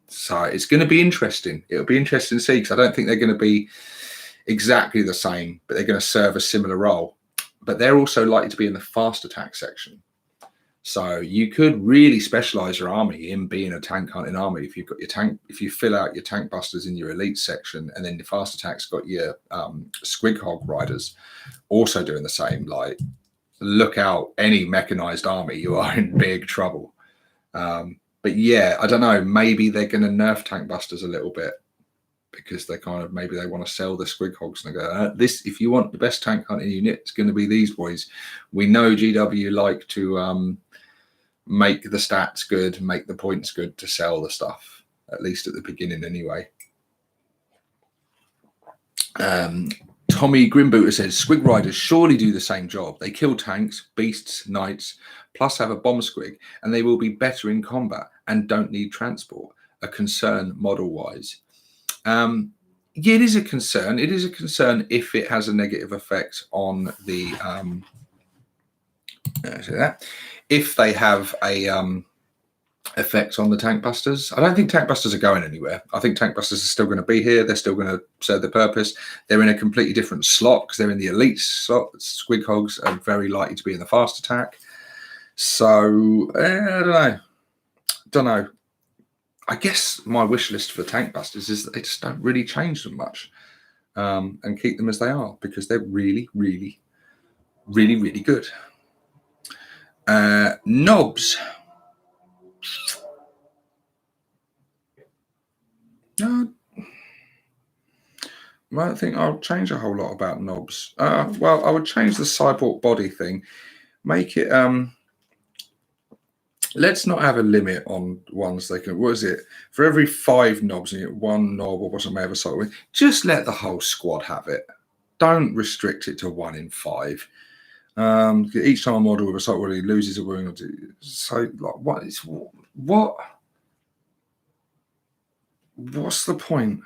B: So it's going to be interesting. It'll be interesting to see, because I don't think they're going to be exactly the same, but they're going to serve a similar role. But they're also likely to be in the fast attack section. So you could really specialize your army in being a tank hunting army if you've got your tank, if you fill out your tank busters in your elite section, and then the fast attacks got your squig hog riders also doing the same. Like, look out, any mechanized army, you are in big trouble. But yeah, I don't know, maybe they're going to nerf tank busters a little bit, because they kind of, maybe they want to sell the squig hogs and they go, this, if you want the best tank hunting unit, it's going to be these boys. We know GW like to make the stats good, make the points good to sell the stuff, at least at the beginning anyway. Tommy Grimbooter says, squig riders surely do the same job. They kill tanks, beasts, knights, plus have a bomb squig, and they will be better in combat and don't need transport. A concern model-wise. Yeah, it is a concern. It is a concern if it has a negative effect on the if they have a effect on the tank busters. I don't think tank busters are going anywhere. I think tank busters are still going to be here. They're still going to serve their purpose. They're in a completely different slot because they're in the elite slot. Squig hogs are very likely to be in the fast attack. So I don't know. I guess my wish list for tank busters is that they just don't really change them much, and keep them as they are, because they're really, really, really, really good. Knobs. No, I don't think I'll change a whole lot about knobs. Well, I would change the cyborg body thing. Make it let's not have a limit on ones they can. What is it? For every 5 knobs, you get 1 knob or whatever may have a side with. Just let the whole squad have it. Don't restrict it to 1 in 5. Each time a model with a side he loses a wound or two. So, like, what's the point?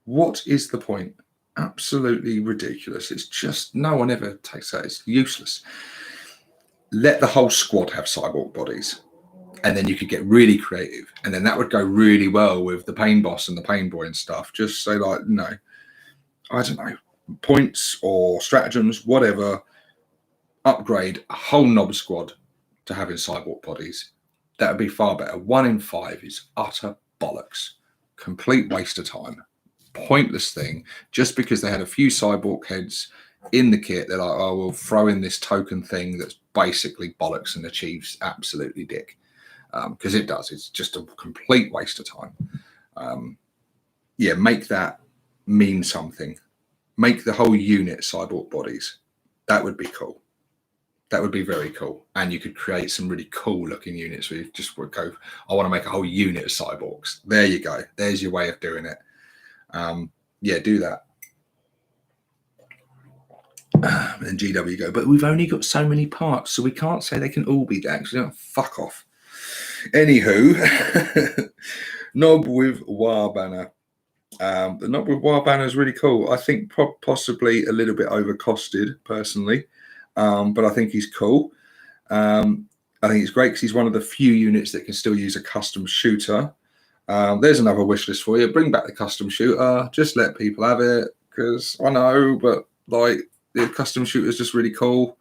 B: What is the point? Absolutely ridiculous. It's just, no one ever takes that. It's useless. Let the whole squad have cyborg bodies, and then you could get really creative, and then that would go really well with the pain boss and the Painboy and stuff. Just say, like, no, I don't know, points or stratagems, whatever, upgrade a whole knob squad to having cyborg bodies. That would be far better. 1 in 5 is utter bollocks, complete waste of time, pointless thing. Just because they had a few cyborg heads in the kit, they're like, oh, we'll throw in this token thing that's basically bollocks and achieves absolutely dick, because it does. It's just a complete waste of time. Yeah, make that mean something. Make the whole unit cyborg bodies. That would be cool. That would be very cool, and you could create some really cool looking units where you just would go, I want to make a whole unit of cyborgs. There you go. There's your way of doing it. Yeah, do that. And GW go, but we've only got so many parts, so we can't say they can all be there. Actually, fuck off. Anywho, knob with war banner. The knob with war banner is really cool. I think possibly a little bit overcosted, personally, but I think he's cool. I think it's great because he's one of the few units that can still use a custom shooter. There's another wish list for you. Bring back the custom shooter. Just let people have it, because I know, but Like the custom shooter is just really cool.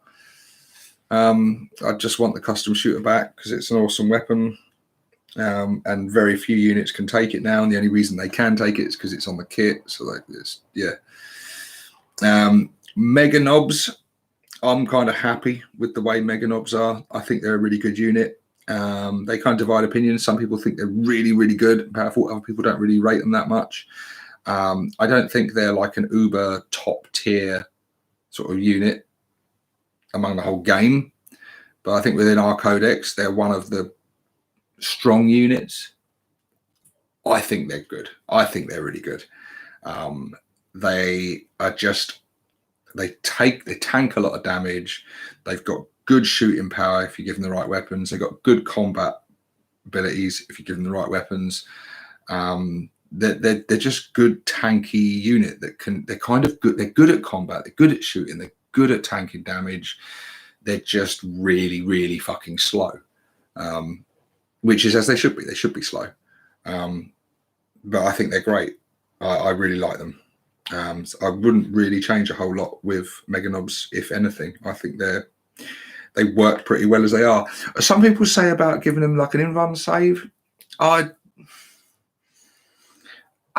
B: I just want the custom shooter back because it's an awesome weapon. And very few units can take it now, and the only reason they can take it is because it's on the kit. So like this, yeah. Mega Knobs, I'm kind of happy with the way Mega Knobs are. I think they're a really good unit. They kind of divide opinions. Some people think they're really, really good and powerful. Other people don't really rate them that much. I don't think they're like an uber top tier sort of unit among the whole game. But I think within our codex, they're one of the strong units. I think they're good. I think they're really good. They are just, they tank a lot of damage. They've got good shooting power if you give them the right weapons. They've got good combat abilities if you give them the right weapons. They're just good tanky unit that can, they're kind of good. They're good at combat. They're good at shooting. They're good at tanking damage. They're just really, really fucking slow. Which is as they should be. They should be slow. But I think they're great. I really like them. So I wouldn't really change a whole lot with Mega Knobs, if anything. I think they work pretty well as they are. Some people say about giving them like an in-run save. I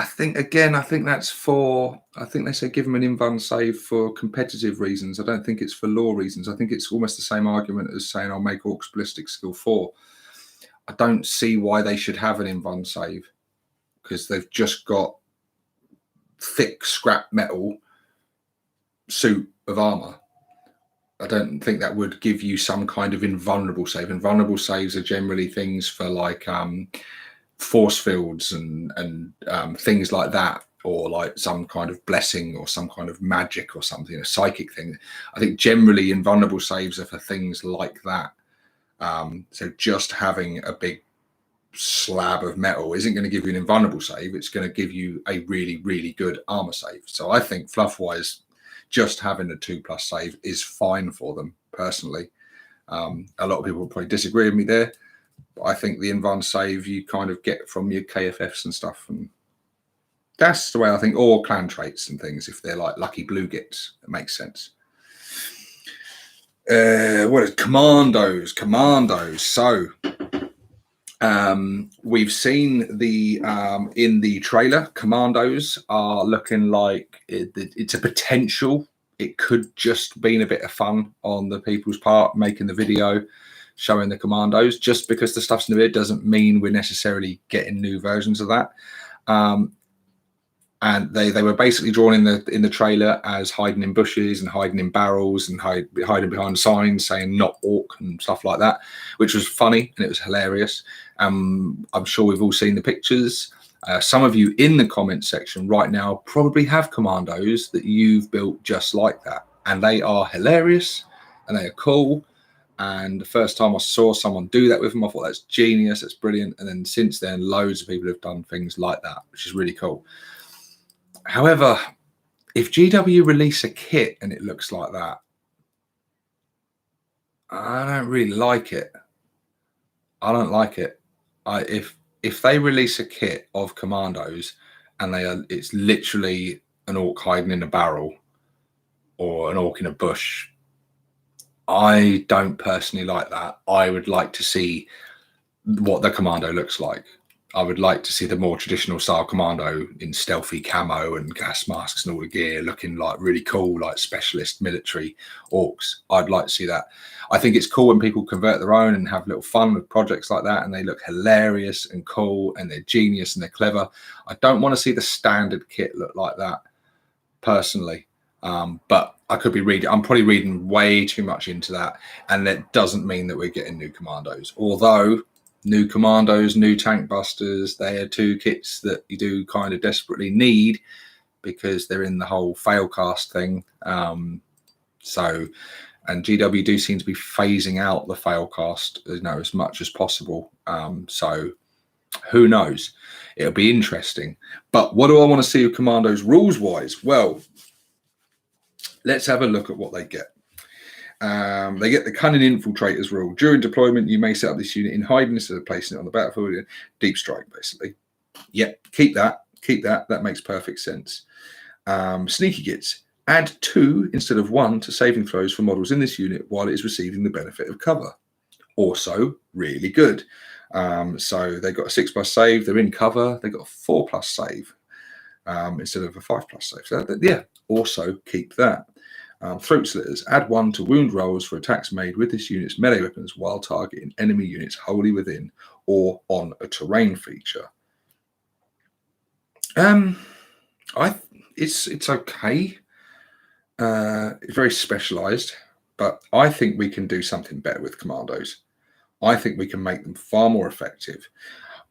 B: think that's for, I think they say give them an in-run save for competitive reasons. I don't think it's for lore reasons. I think it's almost the same argument as saying I'll make Orcs Ballistic Skill 4. I don't see why they should have an in-run save because they've just got thick scrap metal suit of armor. I don't think that would give you some kind of invulnerable save. Invulnerable saves are generally things for like force fields and things like that, or like some kind of blessing or some kind of magic or something, a psychic thing. I think generally invulnerable saves are for things like that. So just having a big slab of metal isn't going to give you an invulnerable save. It's going to give you a really, really good armor save. So I think fluff-wise, just having a 2+ save is fine for them personally. A lot of people will probably disagree with me there, but I think the invuln save you kind of get from your KFFs and stuff, and that's the way I think, or clan traits and things, if they're like lucky blue gets, it makes sense. What is Commandos? So we've seen the in the trailer, Commandos are looking like it's a potential. It could just been a bit of fun on the people's part making the video showing the Commandos. Just because the stuff's new, it doesn't mean we're necessarily getting new versions of that. And they were basically drawn in the trailer as hiding in bushes and hiding in barrels and hiding behind signs saying not orc and stuff like that, which was funny and it was hilarious. I'm sure we've all seen the pictures. Some of you in the comment section right now probably have Commandos that you've built just like that, and they are hilarious and they are cool. And the first time I saw someone do that with them, I thought that's genius, that's brilliant. And then since then, loads of people have done things like that, which is really cool. However, if GW release a kit and it looks like that, I don't really like it. I don't like it. If they release a kit of Commandos and it's literally an orc hiding in a barrel or an orc in a bush, I don't personally like that. I would like to see what the Commando looks like. I would like to see the more traditional style Commando in stealthy camo and gas masks and all the gear looking like really cool, like specialist military orcs. I'd like to see that. I think it's cool when people convert their own and have a little fun with projects like that and they look hilarious and cool and they're genius and they're clever. I don't want to see the standard kit look like that personally. But I could be reading, I'm probably reading way too much into that. And that doesn't mean that we're getting new Commandos. Although new Commandos, new Tank Busters, they are two kits that you do kind of desperately need because they're in the whole failcast thing. And GW do seem to be phasing out the failcast, as much as possible. So who knows? It'll be interesting. But what do I want to see with Commandos rules-wise? Well, let's have a look at what they get. They get the Cunning Infiltrators rule. During deployment, you may set up this unit in hiding instead of placing it on the battlefield. Deep strike, basically. Yep, keep that. Keep that. That makes perfect sense. Sneaky Gits. Add 2 instead of 1 to saving throws for models in this unit while it is receiving the benefit of cover. Also really good. So they got a 6+ save, they're in cover, they got a 4+ save instead of a 5+ save. So yeah, also keep that. Throat slitters, add 1 to wound rolls for attacks made with this unit's melee weapons while targeting enemy units wholly within or on a terrain feature. It's okay. It's very specialized, but I think we can do something better with Commandos. I think we can make them far more effective.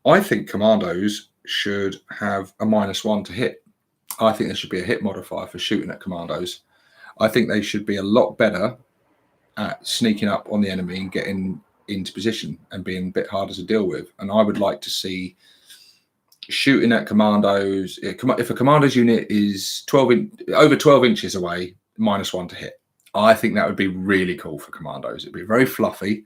B: I think Commandos should have a -1 to hit. I think there should be a hit modifier for shooting at Commandos. I think they should be a lot better at sneaking up on the enemy and getting into position and being a bit harder to deal with. And I would like to see shooting at Commandos. If a Commandos unit is over 12 inches away, -1 to hit. I think that would be really cool for Commandos. It'd be very fluffy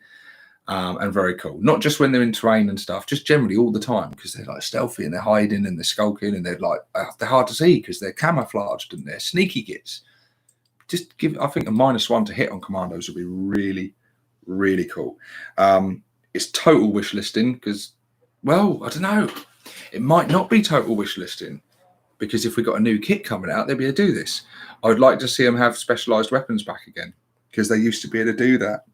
B: and very cool. Not just when they're in terrain and stuff, just generally all the time, because they're like stealthy and they're hiding and they're skulking and they're hard to see because they're camouflaged and they're sneaky gits. I think a -1 to hit on Commandos would be really, really cool. It's total wish listing because, well, I don't know. It might not be total wish listing because if we got a new kit coming out, they'd be able to do this. I would like to see them have specialized weapons back again because they used to be able to do that.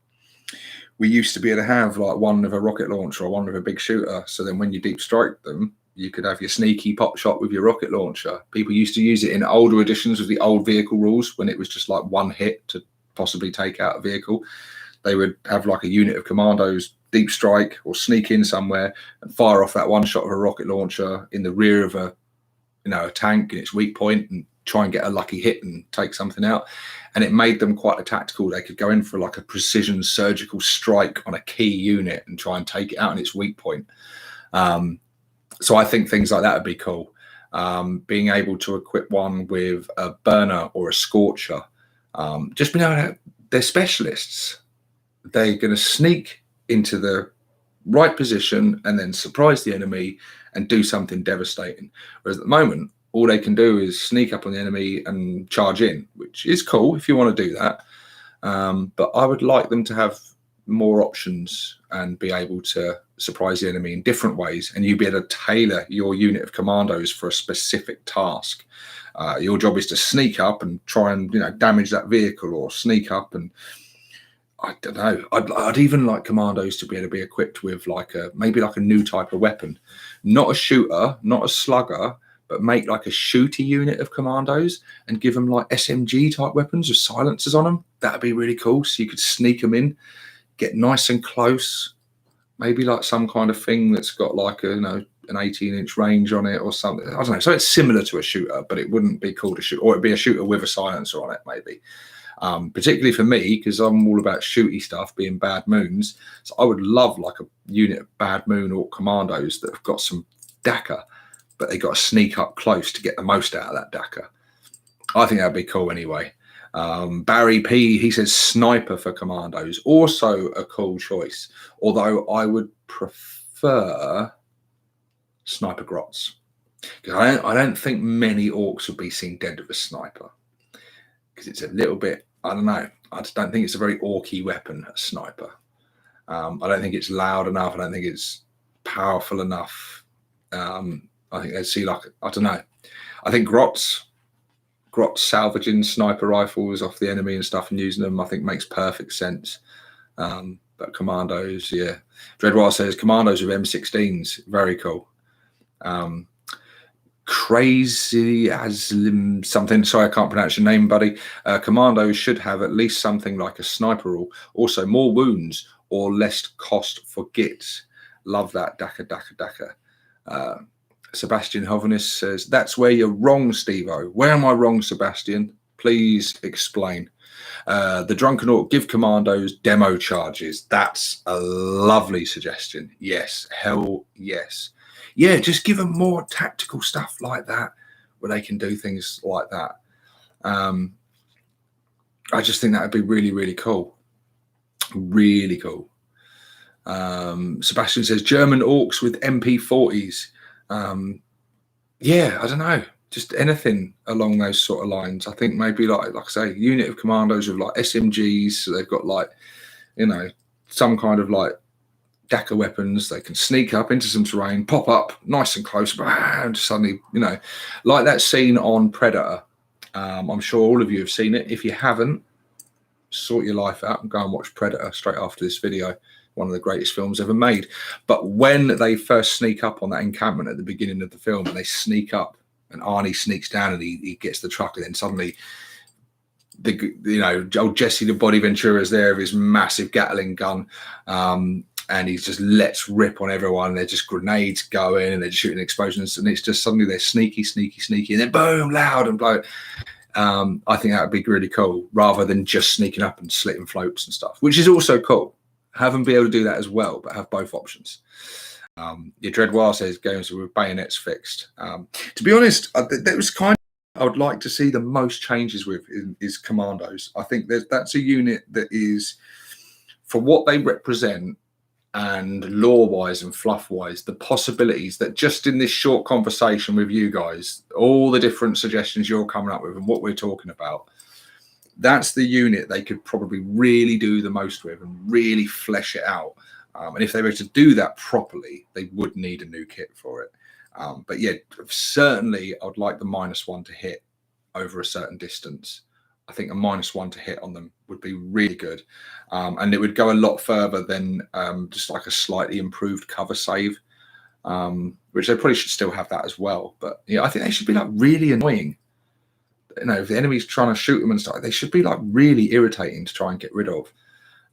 B: We used to be able to have like one of a rocket launcher or one with a big shooter. So then when you deep strike them, you could have your sneaky pop shot with your rocket launcher. People used to use it in older editions of the old vehicle rules when it was just like one hit to possibly take out a vehicle. They would have like a unit of Commandos deep strike or sneak in somewhere and fire off that one shot of a rocket launcher in the rear of a tank in its weak point and try and get a lucky hit and take something out. And it made them quite a tactical. They could go in for like a precision surgical strike on a key unit and try and take it out in its weak point. So I think things like that would be cool. Being able to equip one with a burner or a scorcher. Just being able to, they're specialists. They're going to sneak into the right position and then surprise the enemy and do something devastating. Whereas at the moment, all they can do is sneak up on the enemy and charge in, which is cool if you want to do that. But I would like them to have more options and be able to surprise the enemy in different ways, and you'd be able to tailor your unit of Commandos for a specific task. Your job is to sneak up and try and damage that vehicle, or sneak up and I don't know. I'd even like Commandos to be able to be equipped with maybe a new type of weapon, not a shooter, not a slugger, but make like a shooty unit of Commandos and give them like SMG type weapons with silencers on them. That'd be really cool. So you could sneak them in, get nice and close, maybe like some kind of thing that's got like an 18-inch range on it or something. I don't know. So it's similar to a shooter, but it wouldn't be called a shooter, or it'd be a shooter with a silencer on it, maybe. Particularly for me, because I'm all about shooty stuff, being Bad Moons. So I would love like a unit of Bad Moon Orc Commandos that have got some Dakka, but they got to sneak up close to get the most out of that Dakka. I think that'd be cool anyway. Barry P, he says sniper for Commandos, also a cool choice. Although I would prefer sniper grots, because I don't think many orcs would be seen dead with a sniper, because it's a little bit, I don't know. I just don't think it's a very orky weapon, a sniper. I don't think it's loud enough. I don't think it's powerful enough. I think they'd see I don't know. I think Grot's salvaging sniper rifles off the enemy and stuff and using them, I think makes perfect sense. But Commandos, yeah. Dreadwild says Commandos with M16s, very cool. Crazy Aslim something, sorry I can't pronounce your name, buddy. Commandos should have at least something like a sniper rule. Also more wounds or less cost for gits. Love that. Dakka. Sebastian Hovenis says, that's where you're wrong, Stevo. Where am I wrong, Sebastian? Please explain. The Drunken Orc give Commandos demo charges. That's a lovely suggestion. Yes, hell yes. Yeah, just give them more tactical stuff like that, where they can do things like that. I just think that would be really, really cool. Really cool. Sebastian says, German orcs with MP40s. Yeah, I don't know. just anything along those sort of lines. I think maybe like I say, unit of commandos with like SMGs. So they've got like, you know, some kind of like Dakka weapons. They can sneak up into some terrain, pop up nice and close, and suddenly, you know, like that scene on Predator. I'm sure all of you have seen it. If you haven't, sort your life out and go and watch Predator straight after this video. One of the greatest films ever made. But when they first sneak up on that encampment at the beginning of the film, and they sneak up, and Arnie sneaks down, and he gets the truck, and then suddenly, old Jesse the Body Ventura is there with his massive Gatling gun, and he just lets rip on everyone. They're just grenades going, and they're just shooting explosions, and it's just suddenly they're sneaky, and then boom, loud and blow. I think that would be really cool, rather than just sneaking up and slitting floats and stuff, which is also cool. Have them be able to do that as well, but have both options. Your Dreadwire says games with bayonets fixed. To be honest, that was kind of, I would like to see the most changes with is Commandos. I think that's a unit that is, for what they represent and lore-wise and fluff-wise, the possibilities that just in this short conversation with you guys, all the different suggestions you're coming up with and what we're talking about, that's the unit they could probably really do the most with and really flesh it out. And if they were to do that properly, they would need a new kit for it. But yeah, certainly I'd like the -1 to hit over a certain distance. I think a -1 to hit on them would be really good. And it would go a lot further than just like a slightly improved cover save, which they probably should still have that as well. But yeah, I think they should be like really annoying. You know, if the enemy's trying to shoot them and stuff, they should be like really irritating to try and get rid of.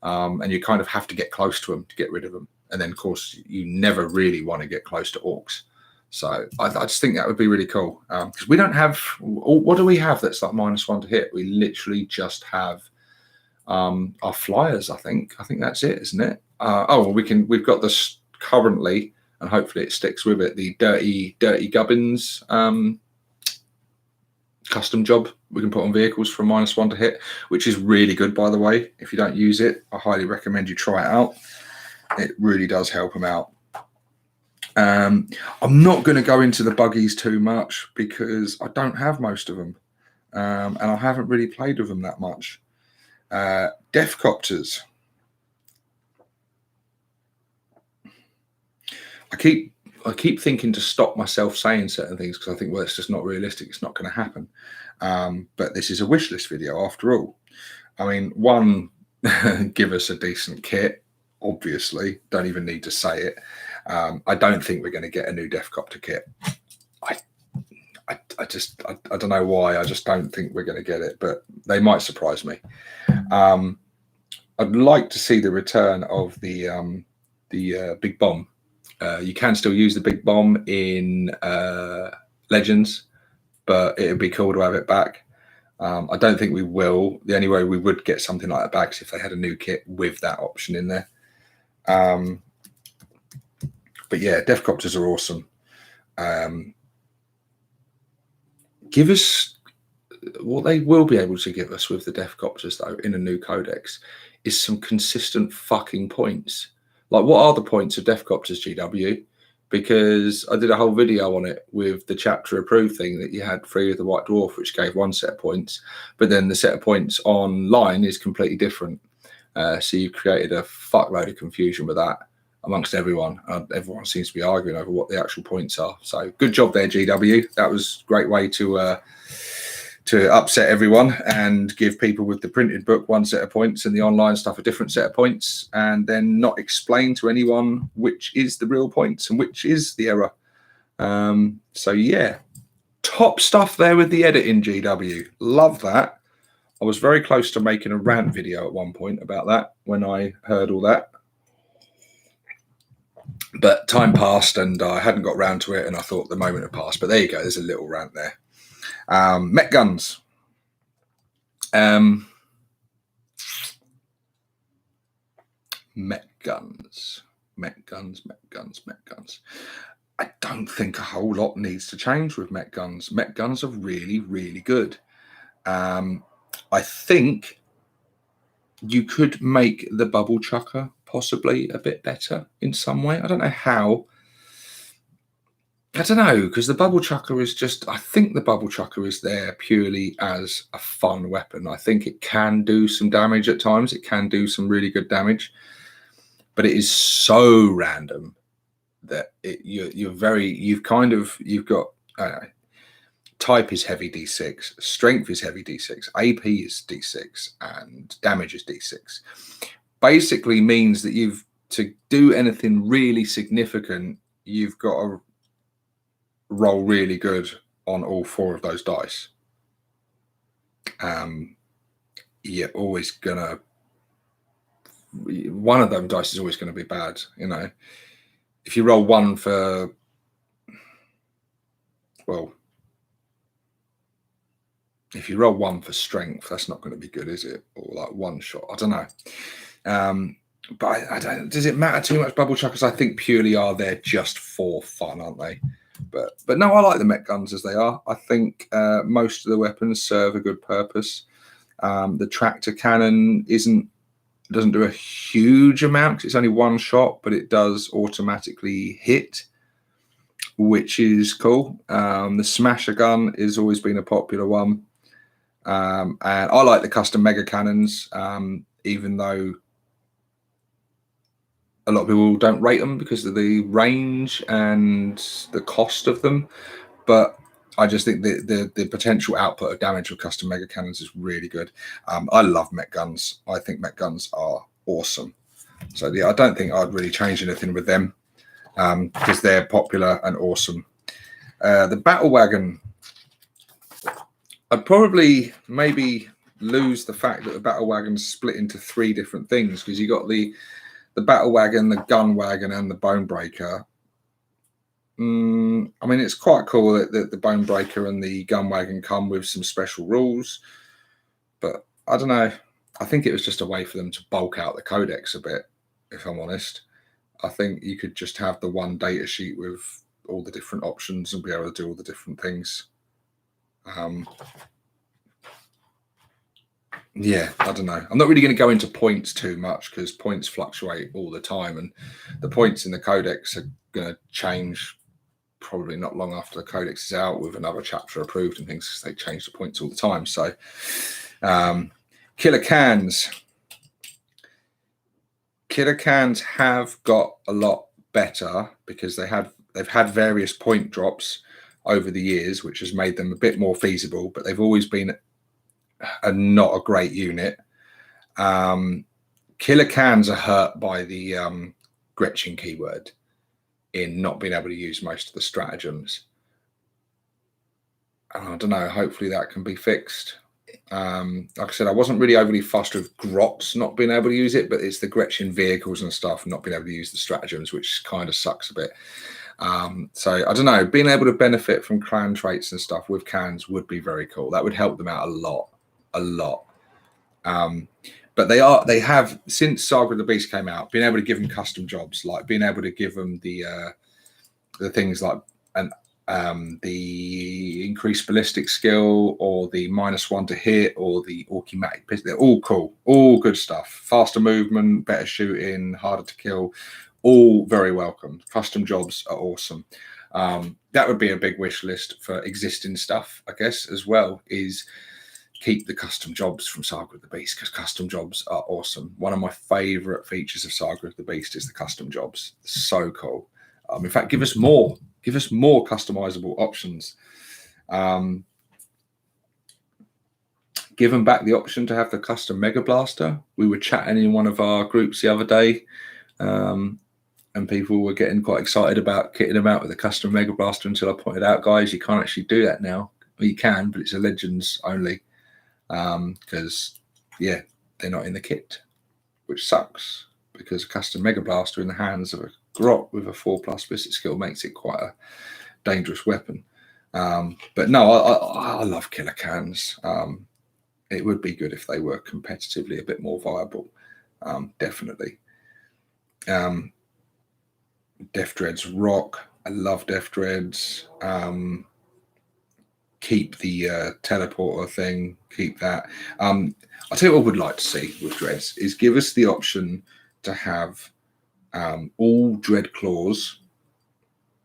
B: And you kind of have to get close to them to get rid of them. And then, of course, you never really want to get close to orcs. So I just think that would be really cool. Because we don't have, what do we have that's like -1 to hit? We literally just have our flyers, I think. I think that's it, isn't it? We've got this currently, and hopefully it sticks with it, the Dirty Gubbins custom job we can put on vehicles for a -1 to hit, which is really good, by the way. If you don't use it, I highly recommend you try it out. It really does help them out. I'm not going to go into the buggies too much because I don't have most of them, and I haven't really played with them that much. Deathcopters. I keep thinking to stop myself saying certain things because I think, well, it's just not realistic. It's not going to happen. But this is a wish list video after all. I mean, one, give us a decent kit. Obviously, don't even need to say it. I don't think we're going to get a new Deathcopter kit. I don't know why. I just don't think we're going to get it, but they might surprise me. I'd like to see the return of the big bomb. You can still use the big bomb in Legends, but it would be cool to have it back. I don't think we will. The only way we would get something like that back is if they had a new kit with that option in there. But yeah, Deathcopters are awesome. Give us what they will be able to give us with the Deathcopters, though, in a new codex, is some consistent fucking points. Like, what are the points of Deathcopters, GW? Because I did a whole video on it with the chapter approved thing that you had free with the White Dwarf, which gave one set of points, but then the set of points online is completely different. So you created a fuckload of confusion with that amongst everyone. Everyone seems to be arguing over what the actual points are. So good job there, GW. That was a great way to upset everyone and give people with the printed book one set of points and the online stuff a different set of points, and then not explain to anyone which is the real points and which is the error. So yeah, top stuff there with the editing, GW. Love that. I was very close to making a rant video at one point about that when I heard all that. But time passed and I hadn't got round to it, and I thought the moment had passed. But there you go, there's a little rant there. Mech guns. Mech guns. I don't think a whole lot needs to change with mech guns. Mech guns are really, really good. I think you could make the bubble chucker possibly a bit better in some way. I don't know how. I don't know, because the bubble chucker is just, I think the bubble chucker is there purely as a fun weapon. I think it can do some damage at times. It can do some really good damage, but it is so random that you've got, I don't know, type is heavy D6, strength is heavy D6, AP is D6, and damage is D6. Basically means that to do anything really significant, you've got to roll really good on all 4 of those dice. You're always gonna, one of them dice is always going to be bad. You know, if you roll 1 for, well, if you roll 1 for strength, that's not going to be good, is it? Or like 1 shot, I don't know. But I don't. Does it matter too much? Bubble chuckers, I think, purely are there just for fun, aren't they? But no, I like the mech guns as they are. I think most of the weapons serve a good purpose. The tractor cannon doesn't do a huge amount because it's only 1 shot, but it does automatically hit, which is cool. The smasher gun has always been a popular one, and I like the custom mega cannons, even though a lot of people don't rate them because of the range and the cost of them. But I just think the potential output of damage with custom mega cannons is really good. I love mech guns. I think mech guns are awesome. So yeah, I don't think I'd really change anything with them because they're popular and awesome. The battle wagon, I'd probably maybe lose the fact that the battle wagon's split into 3 different things, because you got the battle wagon, the gun wagon, and the bone breaker. I mean, it's quite cool that the bone breaker and the gun wagon come with some special rules, but I don't know. I think it was just a way for them to bulk out the codex a bit, if I'm honest. I think you could just have the one data sheet with all the different options and be able to do all the different things. Yeah, I don't know. I'm not really going to go into points too much because points fluctuate all the time, and the points in the codex are going to change probably not long after the codex is out with another chapter approved and things, because they change the points all the time. So killer cans have got a lot better because they've had various point drops over the years, which has made them a bit more feasible, but they've always been not a great unit. Killer cans are hurt by the Gretchen keyword in not being able to use most of the stratagems. I don't know, hopefully that can be fixed. Like I said, I wasn't really overly fussed with Grots not being able to use it, but it's the Gretchen vehicles and stuff not being able to use the stratagems, which kind of sucks a bit. So I don't know, being able to benefit from clan traits and stuff with cans would be very cool. That would help them out a lot. But they have, since Saga of the Beast came out, been able to give them custom jobs, like being able to give them the things like the increased ballistic skill, or the -1 to hit, or the Orkimatic pistol. They're all cool, all good stuff. Faster movement, better shooting, harder to kill, all very welcome. Custom jobs are awesome. That would be a big wish list for existing stuff, I guess, as well, is keep the custom jobs from Saga of the Beast, because custom jobs are awesome. One of my favorite features of Saga of the Beast is the custom jobs. So cool. In fact, give us more customizable options. Give them back the option to have the custom Mega Blaster. We were chatting in one of our groups the other day, and people were getting quite excited about kitting them out with a custom Mega Blaster, until I pointed out, guys, you can't actually do that now. Well, you can, but it's a Legends only, because yeah, they're not in the kit, which sucks, because a custom Mega Blaster in the hands of a Grot with a 4+ ballistic skill makes it quite a dangerous weapon. But no, I love killer cans. It would be good if they were competitively a bit more viable. Definitely. Death Dreads rock. I love Death Dreads. Keep the teleporter thing. Keep that. I'll tell you what I would like to see with Dreads is give us the option to have all Dread Claws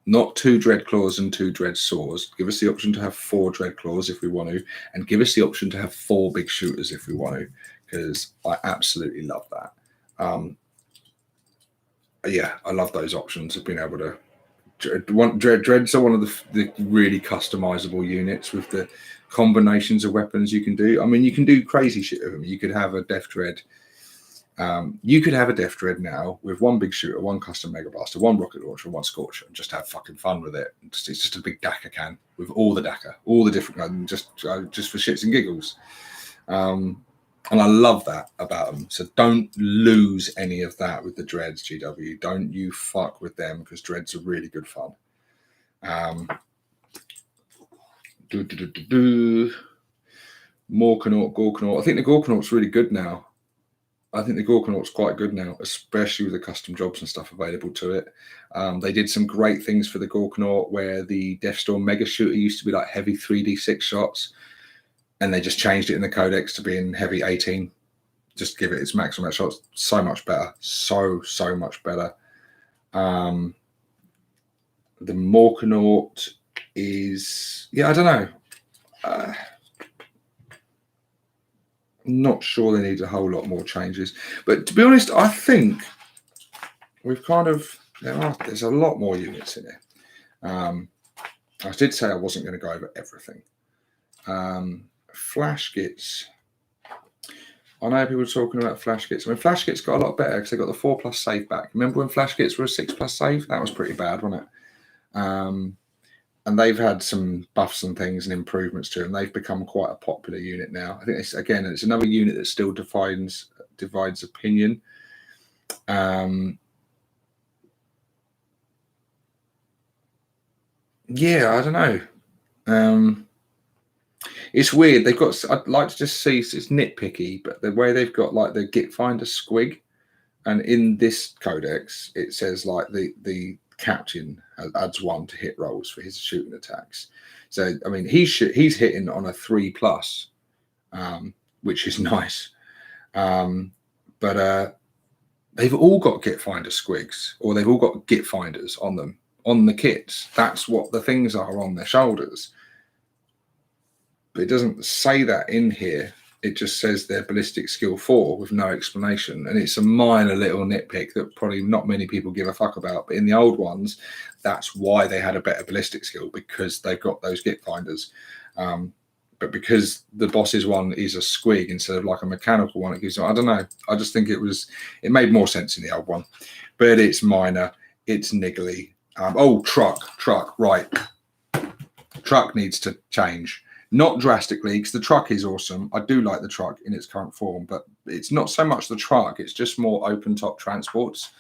B: Not 2 Dreadclaws and 2 Dread Saws. Give us the option to have 4 Dreadclaws if we want to, and give us the option to have 4 big shooters if we want to, because I absolutely love that. Yeah, I love those options of being able to. Dreads are one of the really customizable units with the combinations of weapons you can do. I mean, you can do crazy shit with them. You could have a Death Dread. You could have a Death Dread now with 1 big shooter, 1 custom Mega Blaster, 1 rocket launcher, 1 Scorcher, and just have fucking fun with it. It's just a big Dakka can with all the Dakka, all the different guns, just for shits and giggles. And I love that about them. So don't lose any of that with the Dreads, GW. Don't you fuck with them, because Dreads are really good fun. Morkanaut, Gorkanaut. I think the Gorkanaut's really good now. I think the Gorkanaut's quite good now, especially with the custom jobs and stuff available to it. They did some great things for the Gorkanaut, where the Deathstorm Mega Shooter used to be like heavy 3d6 shots, and they just changed it in the Codex to being heavy 18. Just give it its maximum shots. So much better. So much better. The Morkanaut is... Yeah, I don't know. Not sure they need a whole lot more changes. But to be honest, I think we've kind of... There's a lot more units in here. I did say I wasn't going to go over everything. Flash Kits. I know people are talking about Flash Kits. I mean, Flash Kits got a lot better because they got the 4+ save back. Remember when Flash Kits were a 6+ save? That was pretty bad, wasn't it? And they've had some buffs and things and improvements to them. They've become quite a popular unit now. I think it's another unit that still divides opinion. Yeah, I don't know. It's weird. They've got. I'd like to just see. It's nitpicky, but the way they've got like the Git Finder squig, and in this codex it says like the captain adds 1 to hit rolls for his shooting attacks. So I mean he's hitting on a 3+, which is nice. But they've all got Git Finder squigs, or they've all got Git Finders on them on the kits. That's what the things are on their shoulders. But it doesn't say that in here. It just says they're ballistic skill 4 with no explanation. And it's a minor little nitpick that probably not many people give a fuck about. But in the old ones, that's why they had a better ballistic skill, because they've got those Git Finders. But because the boss's one is a squig instead of like a mechanical one, it gives, I don't know. I just think it made more sense in the old one. But it's minor. It's niggly. Truck, right. Truck needs to change. Not drastically, because the truck is awesome. I do like the truck in its current form, but it's not so much the truck. It's just more open top transports.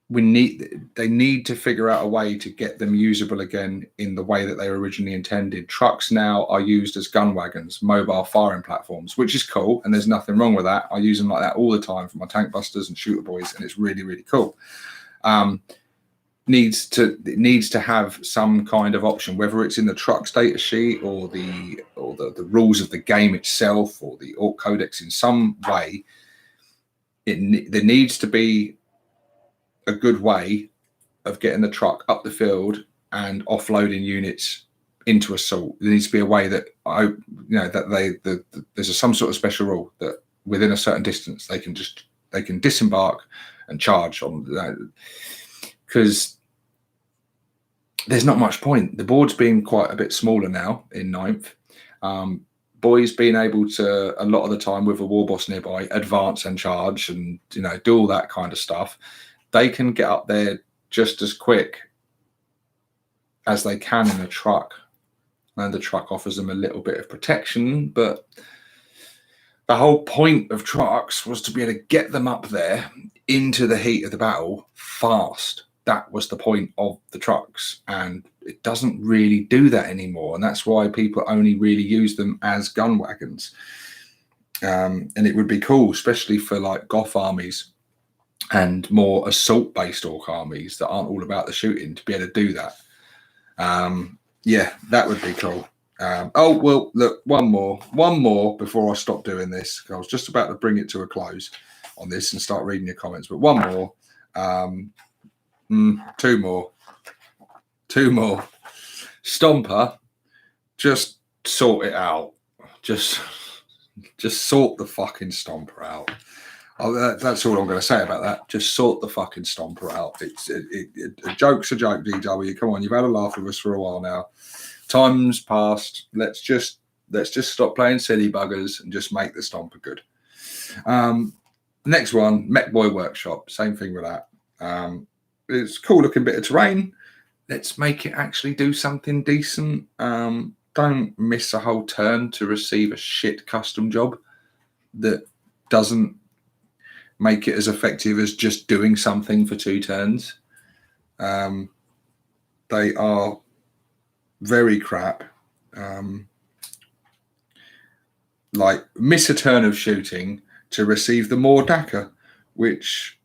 B: They need to figure out a way to get them usable again in the way that they were originally intended. Trucks now are used as gun wagons, mobile firing platforms, which is cool, and there's nothing wrong with that. I use them like that all the time for my tank busters and shooter boys, and it's really, really cool. Needs to have some kind of option, whether it's in the truck's data sheet or the rules of the game itself or the Ork Codex in some way. There needs to be a good way of getting the truck up the field and offloading units into assault. There needs to be a way that there's some sort of special rule that within a certain distance they can disembark and charge on that. Because there's not much point. The board's being quite a bit smaller now in 9th. Boys being able to, a lot of the time with a war boss nearby, advance and charge and do all that kind of stuff. They can get up there just as quick as they can in a truck. And the truck offers them a little bit of protection, but the whole point of trucks was to be able to get them up there into the heat of the battle fast. That was the point of the trucks, and it doesn't really do that anymore. And that's why people only really use them as gun wagons. And it would be cool, especially for like goth armies and more assault-based orc armies that aren't all about the shooting, to be able to do that. Yeah, that would be cool. Well, look, one more before I stop doing this. I was just about to bring it to a close on this and start reading your comments, but one more. 2 more. 2 more. Stomper, just sort it out. Just sort the fucking Stomper out. That's all I'm going to say about that. Just sort the fucking Stomper out. A joke's a joke, DW. Come on, you've had a laugh with us for a while now. Time's passed. Let's just stop playing silly buggers and just make the Stomper good. Next one, Mech Boy Workshop. Same thing with that. It's a cool looking bit of terrain. Let's make it actually do something decent. Don't miss a whole turn to receive a shit custom job that doesn't make it as effective as just doing something for 2 turns. They are very crap. Like, miss a turn of shooting to receive the more Daka, which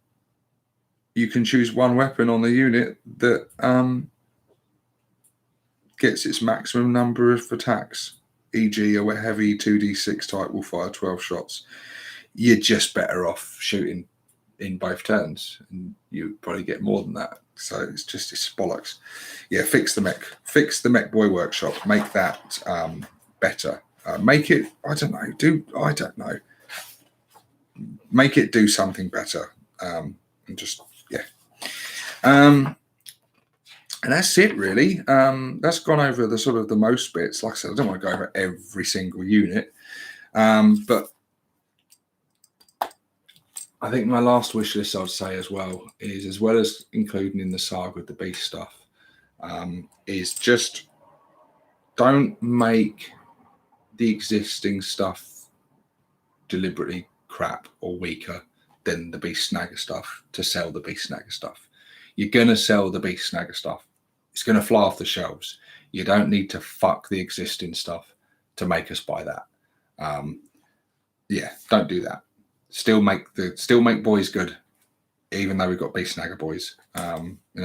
B: you can choose 1 weapon on the unit that gets its maximum number of attacks, e.g. a heavy 2d6 type will fire 12 shots. You're just better off shooting in both turns, and you probably get more than that. So it's bollocks. Yeah, fix the Mech Boy Workshop. Make that better. Make it, I don't know. Make it do something better. And just, yeah. And that's it, really. That's gone over the sort of the most bits. Like I said, I don't want to go over every single unit. But I think my last wish list, I'd say as well as including in the Saga the Beast stuff, is just don't make the existing stuff deliberately crap or weaker than the Beast Snagga stuff to sell the Beast Snagga stuff. You're going to sell the Beast Snagga stuff. It's going to fly off the shelves. You don't need to fuck the existing stuff to make us buy that. Yeah, don't do that. Still make boys good, even though we've got Beast Snagga boys.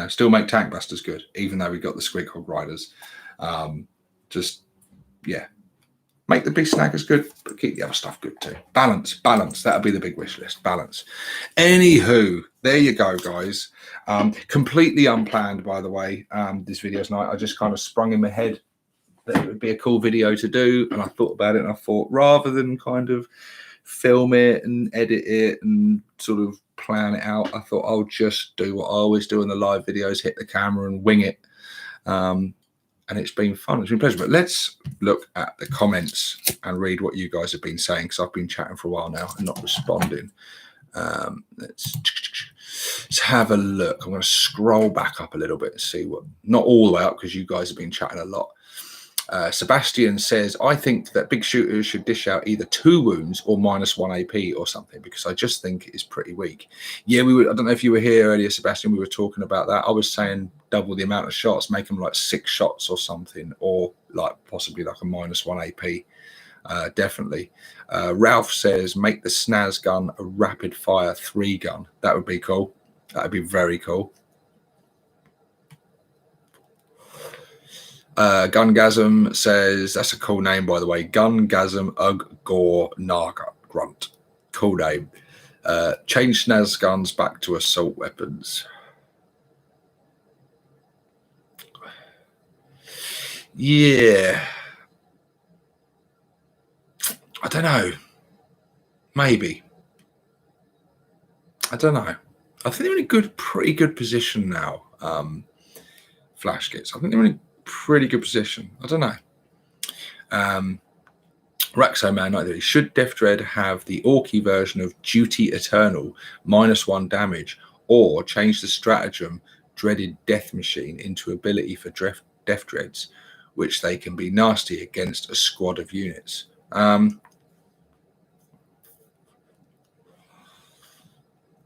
B: Still make Tank Busters good, even though we've got the Squig Hog Riders. Make the Beast Snaggers good, but keep the other stuff good too. Balance. That'll be the big wish list. Balance. Anywho, there you go, guys. Completely unplanned, by the way. This video's night. I just kind of sprung in my head that it would be a cool video to do, and I thought about it, and I thought rather than kind of film it and edit it and sort of plan it out, I thought I'll just do what I always do in the live videos: hit the camera and wing it. And it's been fun. It's been a pleasure. But let's look at the comments and read what you guys have been saying, because I've been chatting for a while now and not responding. Let's have a look. I'm going to scroll back up a little bit and see what, not all the way up because you guys have been chatting a lot. Sebastian says, I think that big shooters should dish out either 2 wounds or -1 AP or something, because I just think it's pretty weak. Yeah, I don't know if you were here earlier, Sebastian, we were talking about that. I was saying double the amount of shots, make them like 6 shots or something, or like possibly like a -1 AP. Definitely. Ralph says, make the Snaz gun a rapid fire 3 gun. That would be cool. That would be very cool. Gungasm says, that's a cool name, by the way. Gungasm Ugg Gore Naga Grunt. Cool name. Change Snaz guns back to assault weapons. Yeah. I don't know. Maybe. I don't know. I think they're in a pretty good position now. Flash kits. I think they're in a pretty good position. I don't know. Raxo Man 93. Should Death Dread have the Orky version of Duty Eternal -1 damage, or change the stratagem Dreaded Death Machine into ability for Death Dreads, which they can be nasty against a squad of units?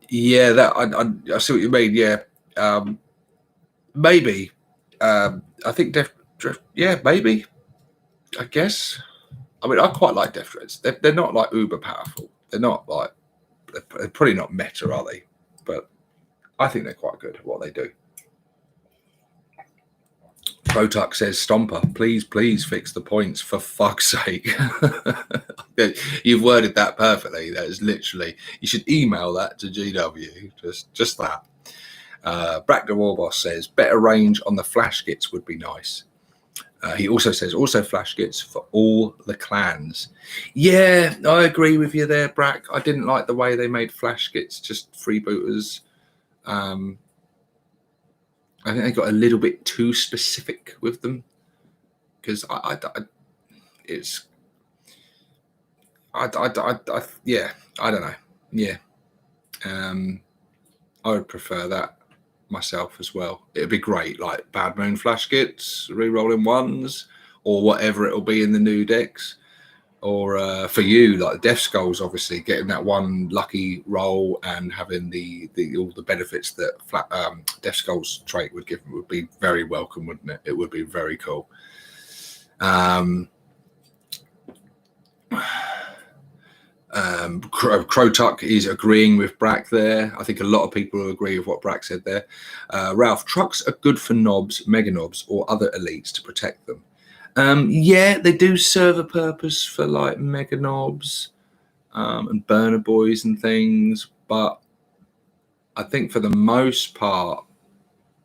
B: Yeah, that I see what you mean. Yeah, maybe. I think Death Dread. Yeah, maybe. I guess. I mean, I quite like Death Dreads. They're not like uber powerful. They're not like. They're probably not meta, are they? But I think they're quite good at what they do. Botuck says, Stomper, please fix the points for fuck's sake. You've worded that perfectly. That is literally, you should email that to GW. Just that. Brack the Warboss says better range on the flash kits would be nice. He also says also flash kits for all the clans. Yeah, I agree with you there, Brack. I didn't like the way they made flash kits just freebooters. I think they got a little bit too specific with them, because yeah, I don't know. Yeah, I would prefer that myself as well. It'd be great, like Bad Moon flash kits, re-rolling ones, or whatever it'll be in the new decks. Or for you, like Death Skulls, obviously getting that one lucky roll and having the all the benefits that Death Skulls trait would give would be very welcome, wouldn't it? It would be very cool. Crotuck is agreeing with Brack there. I think a lot of people will agree with what Brack said there. Ralph, trucks are good for knobs, mega knobs, or other elites to protect them. Yeah, they do serve a purpose for like mega knobs and burner boys and things, but I think for the most part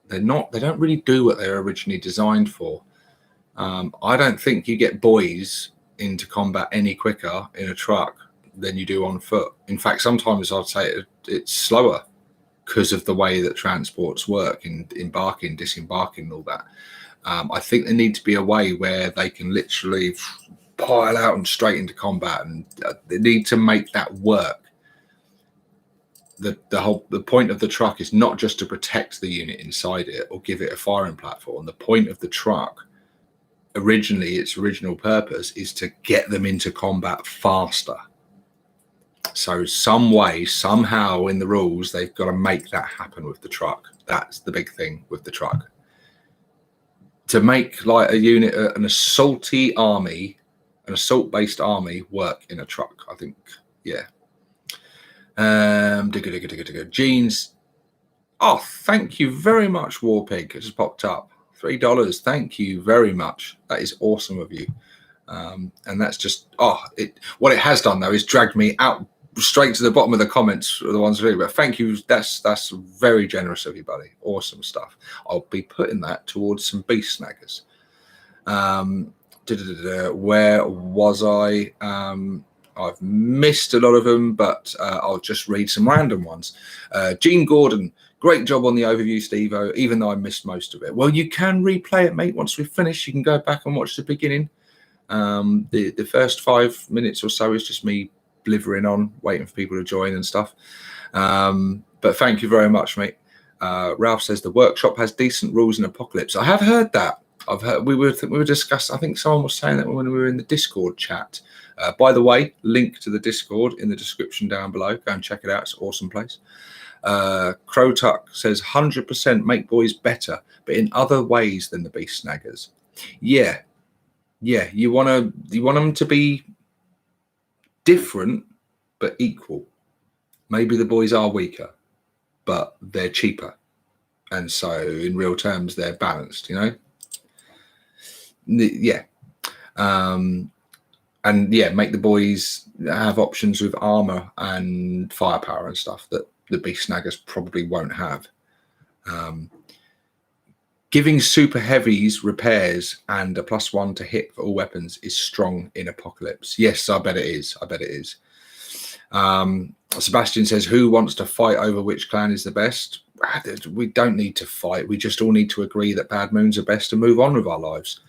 B: they don't really do what they were originally designed for. I don't think you get boys into combat any quicker in a truck than you do on foot. In fact, sometimes I'd say it's slower because of the way that transports work in embarking, disembarking, and all that. I think there needs to be a way where they can literally pile out and straight into combat, and they need to make that work. The point of the truck is not just to protect the unit inside it or give it a firing platform. The point of the truck, originally, its original purpose is to get them into combat faster. So some way, somehow in the rules, they've got to make that happen with the truck. That's the big thing with the truck. To make like a unit, an assault-based army work in a truck, I think, yeah. Jeans. Oh, thank you very much, Warpig. It just popped up. $3. Thank you very much. That is awesome of you. And that's just what it has done though is dragged me out straight to the bottom of the comments, the ones really. But thank you. That's very generous of you, buddy. Awesome stuff. I'll be putting that towards some Beast Snaggers. Where was I? I've missed a lot of them, but I'll just read some random ones. Gene Gordon, great job on the overview, Stevo, even though I missed most of it. Well, you can replay it, mate. Once we finish, you can go back and watch the beginning. The first 5 minutes or so is just me blithering on, waiting for people to join and stuff. But thank you very much, mate. Ralph says the workshop has decent rules in Apocalypse. I have heard that. We were discussing. I think someone was saying that when we were in the Discord chat. By the way, link to the Discord in the description down below. Go and check it out. It's an awesome place. Crotuck says 100% make boys better, but in other ways than the Beast Snaggers. Yeah. You want them to be different but equal. Maybe the boys are weaker, but they're cheaper, and so in real terms they're balanced. Yeah. And yeah, make the boys have options with armor and firepower and stuff that the Beast Snaggers probably won't have. Giving super heavies repairs and a +1 to hit for all weapons is strong in Apocalypse. Yes, I bet it is. Sebastian says, who wants to fight over which clan is the best? We don't need to fight. We just all need to agree that Bad Moons are best and move on with our lives.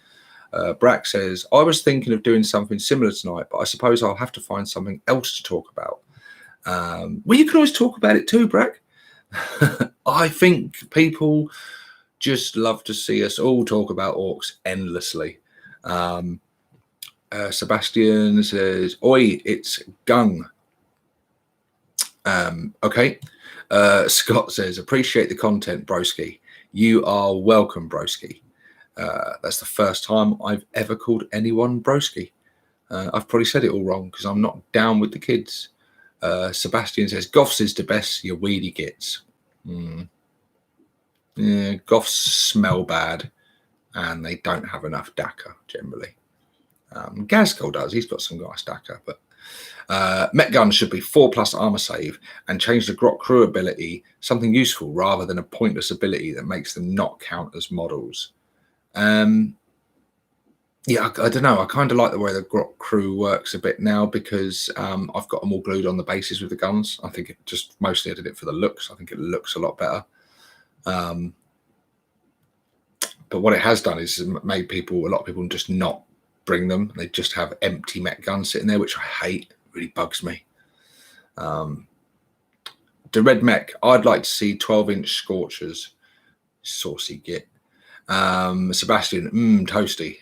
B: Brack says, I was thinking of doing something similar tonight, but I suppose I'll have to find something else to talk about. Well, you can always talk about it too, Brack. I think people just love to see us all talk about orcs endlessly. Sebastian says, oi, it's Gung. Okay. Scott says, appreciate the content, broski. You are welcome, broski. That's the first time I've ever called anyone broski. I've probably said it all wrong because I'm not down with the kids. Sebastian says, Goffs is the best, you weedy gits. Yeah, Goffs smell bad and they don't have enough DACA generally. Gazgol does, he's got some nice DACA, but Mech guns should be 4+ armor save and change the Grot crew ability something useful rather than a pointless ability that makes them not count as models. Yeah, I don't know. I kind of like the way the Grot crew works a bit now because I've got them all glued on the bases with the guns. I think it just mostly I did it for the looks. I think it looks a lot better. But what it has done is made a lot of people just not bring them. They just have empty Mech guns sitting there, which I hate. It really bugs me. The red Mech, I'd like to see 12-inch Scorchers. Saucy git. Sebastian, toasty.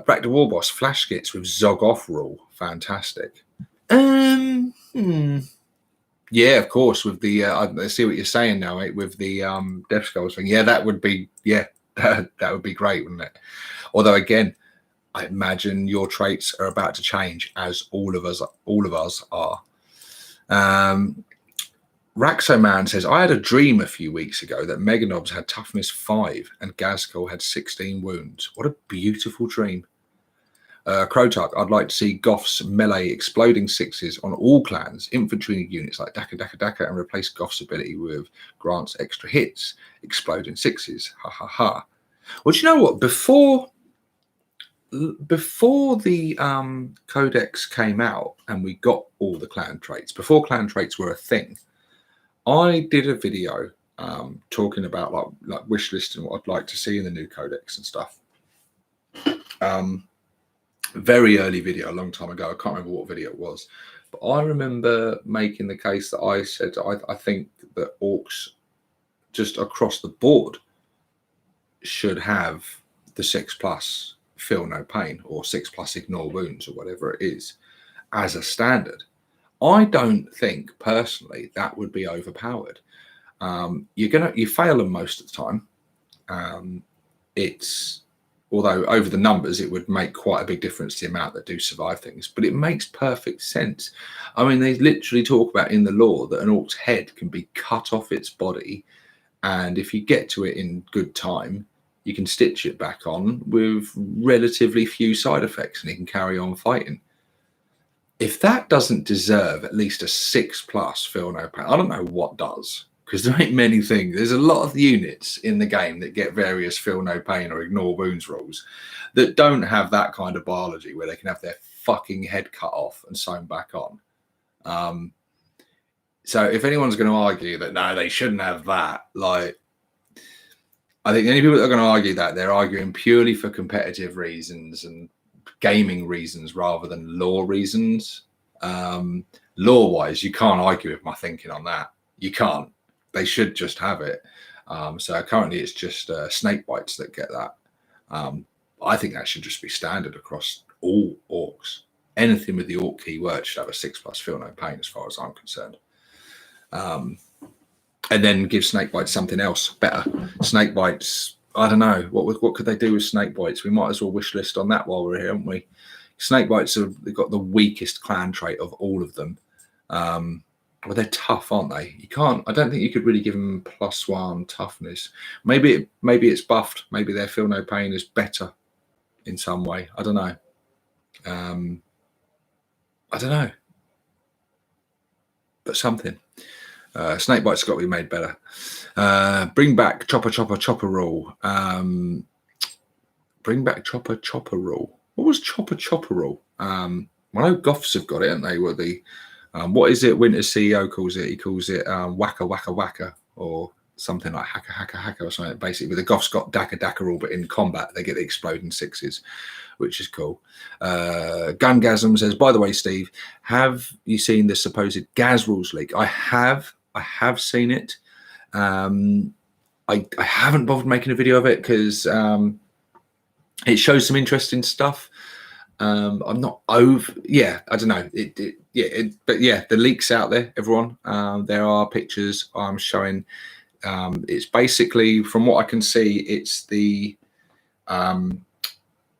B: Back to War Boss, flash skits with Zog off rule. Fantastic. Yeah, of course, with the I see what you're saying now, mate, with the Death Skulls thing. Yeah, that would be that would be great, wouldn't it? Although again, I imagine your traits are about to change as all of us are. Raxo Man says, I had a dream a few weeks ago that Meganobs had toughness 5 and Gazkul had 16 wounds. What a beautiful dream. Krotuk, I'd like to see Goff's melee exploding 6s on all clans, infantry units like Daka, and replace Goff's ability with Grant's extra hits, exploding 6s. Ha ha ha. Well, do you know what? Before the Codex came out and we got all the clan traits, before clan traits were a thing, I did a video talking about like wish list and what I'd like to see in the new Codex and stuff. Very early video, a long time ago. I can't remember what video it was, but I remember making the case that I said I think that orcs just across the board should have the 6+ feel no pain or 6+ ignore wounds or whatever it is as a standard. I don't think personally that would be overpowered. You fail them most of the time. Although over the numbers, it would make quite a big difference to the amount that do survive things, but it makes perfect sense. I mean, they literally talk about in the lore that an orc's head can be cut off its body, and if you get to it in good time, you can stitch it back on with relatively few side effects, and it can carry on fighting. If that doesn't deserve at least a 6+ feel no pain, I don't know what does. Because there ain't many things. There's a lot of units in the game that get various feel no pain or ignore wounds rules that don't have that kind of biology where they can have their fucking head cut off and sewn back on. So if anyone's going to argue that no, they shouldn't have that, like, I think the only people that are going to argue that, they're arguing purely for competitive reasons and gaming reasons rather than lore reasons. Lore-wise, you can't argue with my thinking on that. You can't. They should just have it. So currently it's just snake bites that get that. I think that should just be standard across all orcs. Anything with the orc keyword should have a 6+ feel no pain as far as I'm concerned. And then give snake bites something else better. Snake bites, I don't know. What could they do with snake bites? We might as well wish list on that while we're here, haven't we? Snake bites they've got the weakest clan trait of all of them. Well, they're tough, aren't they? I don't think you could really give them +1 toughness. Maybe it's buffed. Maybe their feel no pain is better in some way. I don't know. But something. Snake bites got to be made better. Bring back chopper rule. Bring back chopper rule. What was chopper rule? I know Goths have got it, haven't they? Were the what is it Winter's CEO calls it? He calls it whacker or something like hacker or something. Basically, the Goths got Daka rule, but in combat they get the exploding 6s, which is cool. Gungasm says, by the way, Steve, have you seen the supposed Gaz rules leak? I have seen it. I haven't bothered making a video of it because it shows some interesting stuff. I'm not over. Yeah, I don't know. But yeah, the leak's out there, everyone. There are pictures I'm showing. It's basically, from what I can see, it's the when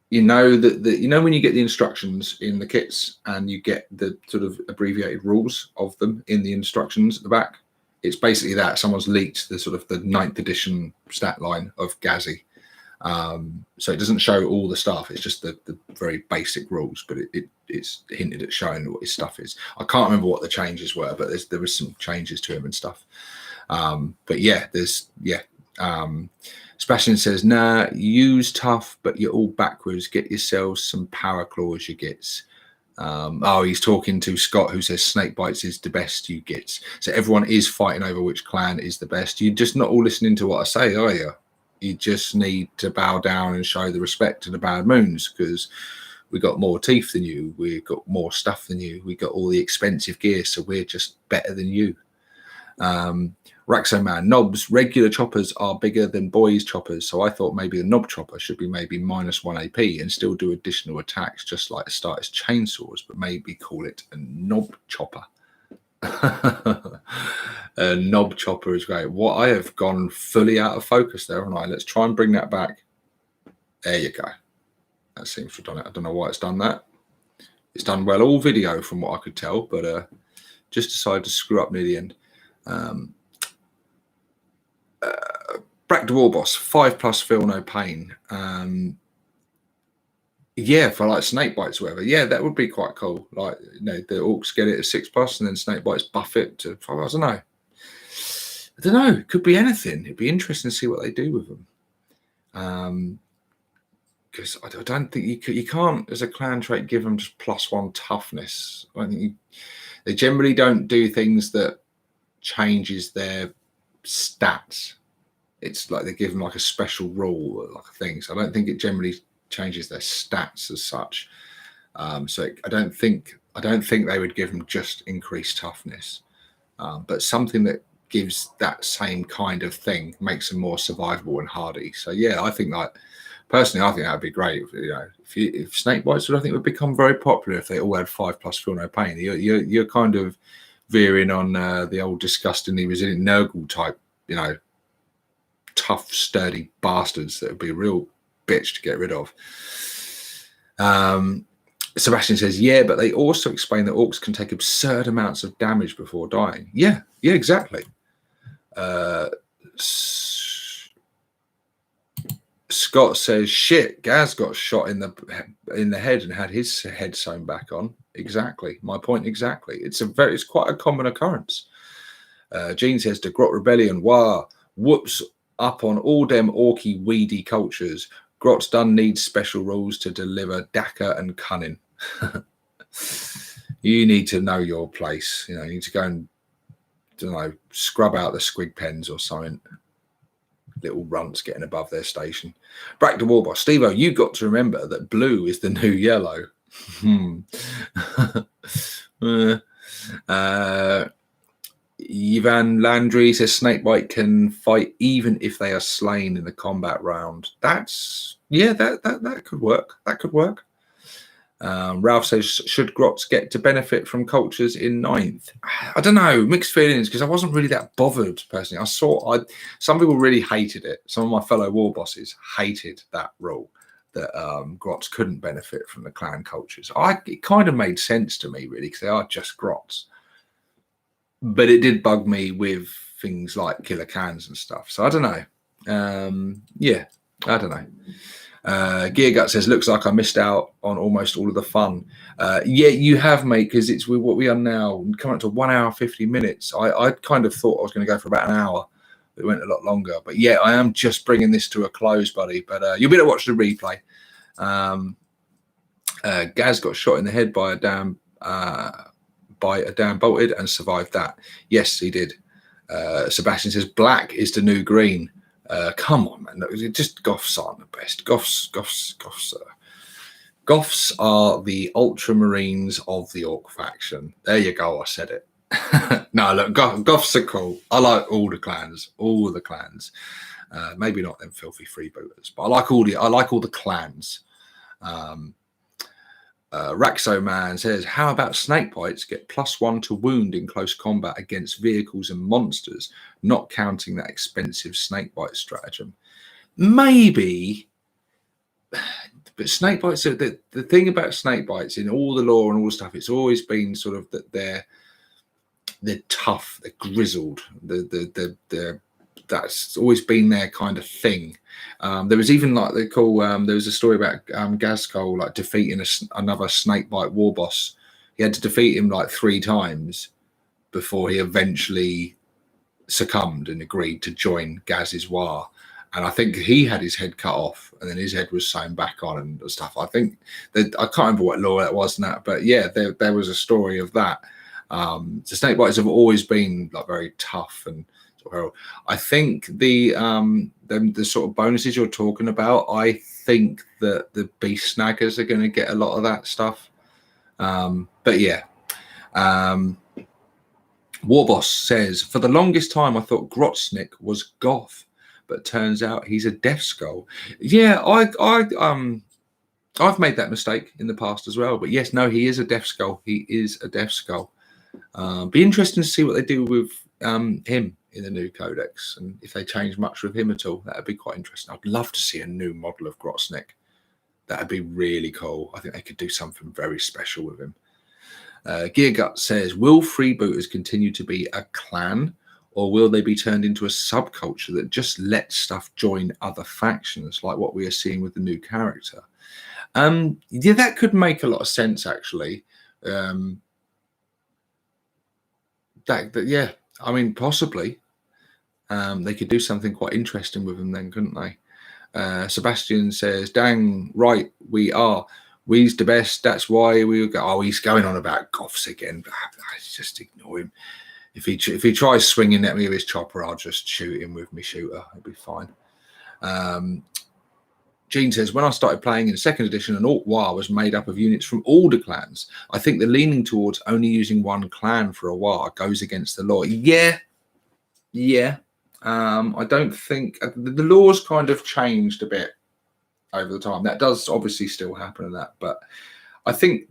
B: you get the instructions in the kits and you get the sort of abbreviated rules of them in the instructions at the back. It's basically that someone's leaked the sort of the 9th edition stat line of Gazi. So it doesn't show all the stuff. It's just the very basic rules, but it's hinted at showing what his stuff is. I can't remember what the changes were, but there was some changes to him and stuff. But yeah, Sebastian says, nah, use tough, but you're all backwards. Get yourselves some power claws, you gets. He's talking to Scott, who says snake bites is the best you get. So everyone is fighting over which clan is the best. You're just not all listening to what I say, are you? You just need to bow down and show the respect to the Bad Moons, because we got more teeth than you. We've got more stuff than you. We got all the expensive gear, so we're just better than you. Raxo Man, knobs, regular choppers are bigger than boys choppers, so I thought maybe the knob chopper should be maybe -1 AP and still do additional attacks just like the starters chainsaws, but maybe call it a knob chopper. A knob chopper is great. What, I have gone fully out of focus there, haven't I? Let's try and bring that back. There you go. That seems to have done it. I don't know why it's done that. It's done well all video from what I could tell, but just decided to screw up near the end. Brack the War Boss, 5+ feel no pain. Yeah, for like snake bites or whatever. Yeah, that would be quite cool. Like, you know, the orcs get it at 6+, and then snake bites buff it to 5. I don't know. It could be anything. It'd be interesting to see what they do with them. Because I don't think you can't, as a clan trait, give them just +1 toughness. I think they generally don't do things that changes their stats. It's like they give them like a special rule or like a thing. So I don't think it generally changes their stats as such. So I don't think they would give them just increased toughness, but something that gives that same kind of thing makes them more survivable and hardy. So yeah, I think that personally, I think that'd be great. You know, if snake bites would, I think, would become very popular if they all had 5+ feel no pain. You're kind of veering on the old disgustingly resilient Nurgle type, you know, tough, sturdy bastards that would be a real bitch to get rid of. Sebastian says, yeah, but they also explain that orcs can take absurd amounts of damage before dying. Yeah, exactly. Scott says, shit, Gaz got shot in the head and had his head sewn back on. Exactly. My point exactly. It's quite a common occurrence. Gene says, the Grot Rebellion, wah, whoops up on all them orky weedy cultures. Grot's done needs special rules to deliver Daka and cunning. You need to know your place. You know, you need to go and, I don't know, scrub out the squig pens or something. Little runts getting above their station. Brack the War Boss, Stevo, you got to remember that blue is the new yellow. Ivan Landry says snakebite can fight even if they are slain in the combat round. That could work. That could work. Ralph says, should Grots get to benefit from cultures in 9th? I don't know, mixed feelings, because I wasn't really that bothered personally. Some people really hated it. Some of my fellow war bosses hated that rule that Grots couldn't benefit from the clan cultures. It kind of made sense to me, really, because they are just Grots. But it did bug me with things like killer cans and stuff. So I don't know. I don't know. Geargut says, looks like I missed out on almost all of the fun. Yeah, you have, mate, because it's what we are now coming up to 1 hour 50 minutes. I kind of thought I was going to go for about an hour. It went a lot longer. But yeah, I am just bringing this to a close, buddy. But you'll be able to watch the replay. Gaz got shot in the head by a damn bolted and survived that. Yes, he did. Sebastian says, black is the new green. Come on, man. Just Goths aren't the best. Goths are the ultramarines of the Orc faction. There you go. I said it. No, look, Goths are cool. I like all the clans. Maybe not them filthy freebooters, but I like all the clans. Raxo Man says, how about snake bites get +1 to wound in close combat against vehicles and monsters, not counting that expensive snake bite stratagem? Maybe, but snake bites are the thing about snake bites in all the lore and all the stuff. It's always been sort of that they're tough, they're grizzled, they're that's always been their kind of thing. There was even like they call there was a story about Gazkol like defeating another snakebite war boss. He had to defeat him like 3 times before he eventually succumbed and agreed to join Gaz's war. And I think he had his head cut off, and then his head was sewn back on and stuff. I think that I can't remember what lore that was now, but yeah, there was a story of that. So snakebites have always been like very tough and sort of, I think the sort of bonuses you're talking about, I think that the Beast Snaggers are going to get a lot of that stuff. But yeah, Warboss says, for the longest time I thought Grotsnick was goth, but turns out he's a Death Skull. Yeah, I've made that mistake in the past as well. But yes, no, he is a Death Skull. He is a Death Skull. Be interesting to see what they do with him in the new codex, and if they change much with him at all. That'd be quite interesting. I'd love to see a new model of Grotsnick. That'd be really cool. I think they could do something very special with him. Geargut says, will freebooters continue to be a clan, or will they be turned into a subculture that just lets stuff join other factions, like what we are seeing with the new character? Yeah, that could make a lot of sense, actually. Yeah, I mean, possibly. They could do something quite interesting with them then, couldn't they? Sebastian says, dang right, we are. We's the best. That's why we go. Oh, he's going on about goths again. Just ignore him. If he tries swinging at me with his chopper, I'll just shoot him with my shooter. It'll be fine. Gene says, when I started playing in 2nd edition, an Orc War was made up of units from all the clans. I think the leaning towards only using one clan for a war goes against the law. Yeah. I don't think the laws kind of changed a bit over the time. That does obviously still happen in that, but I think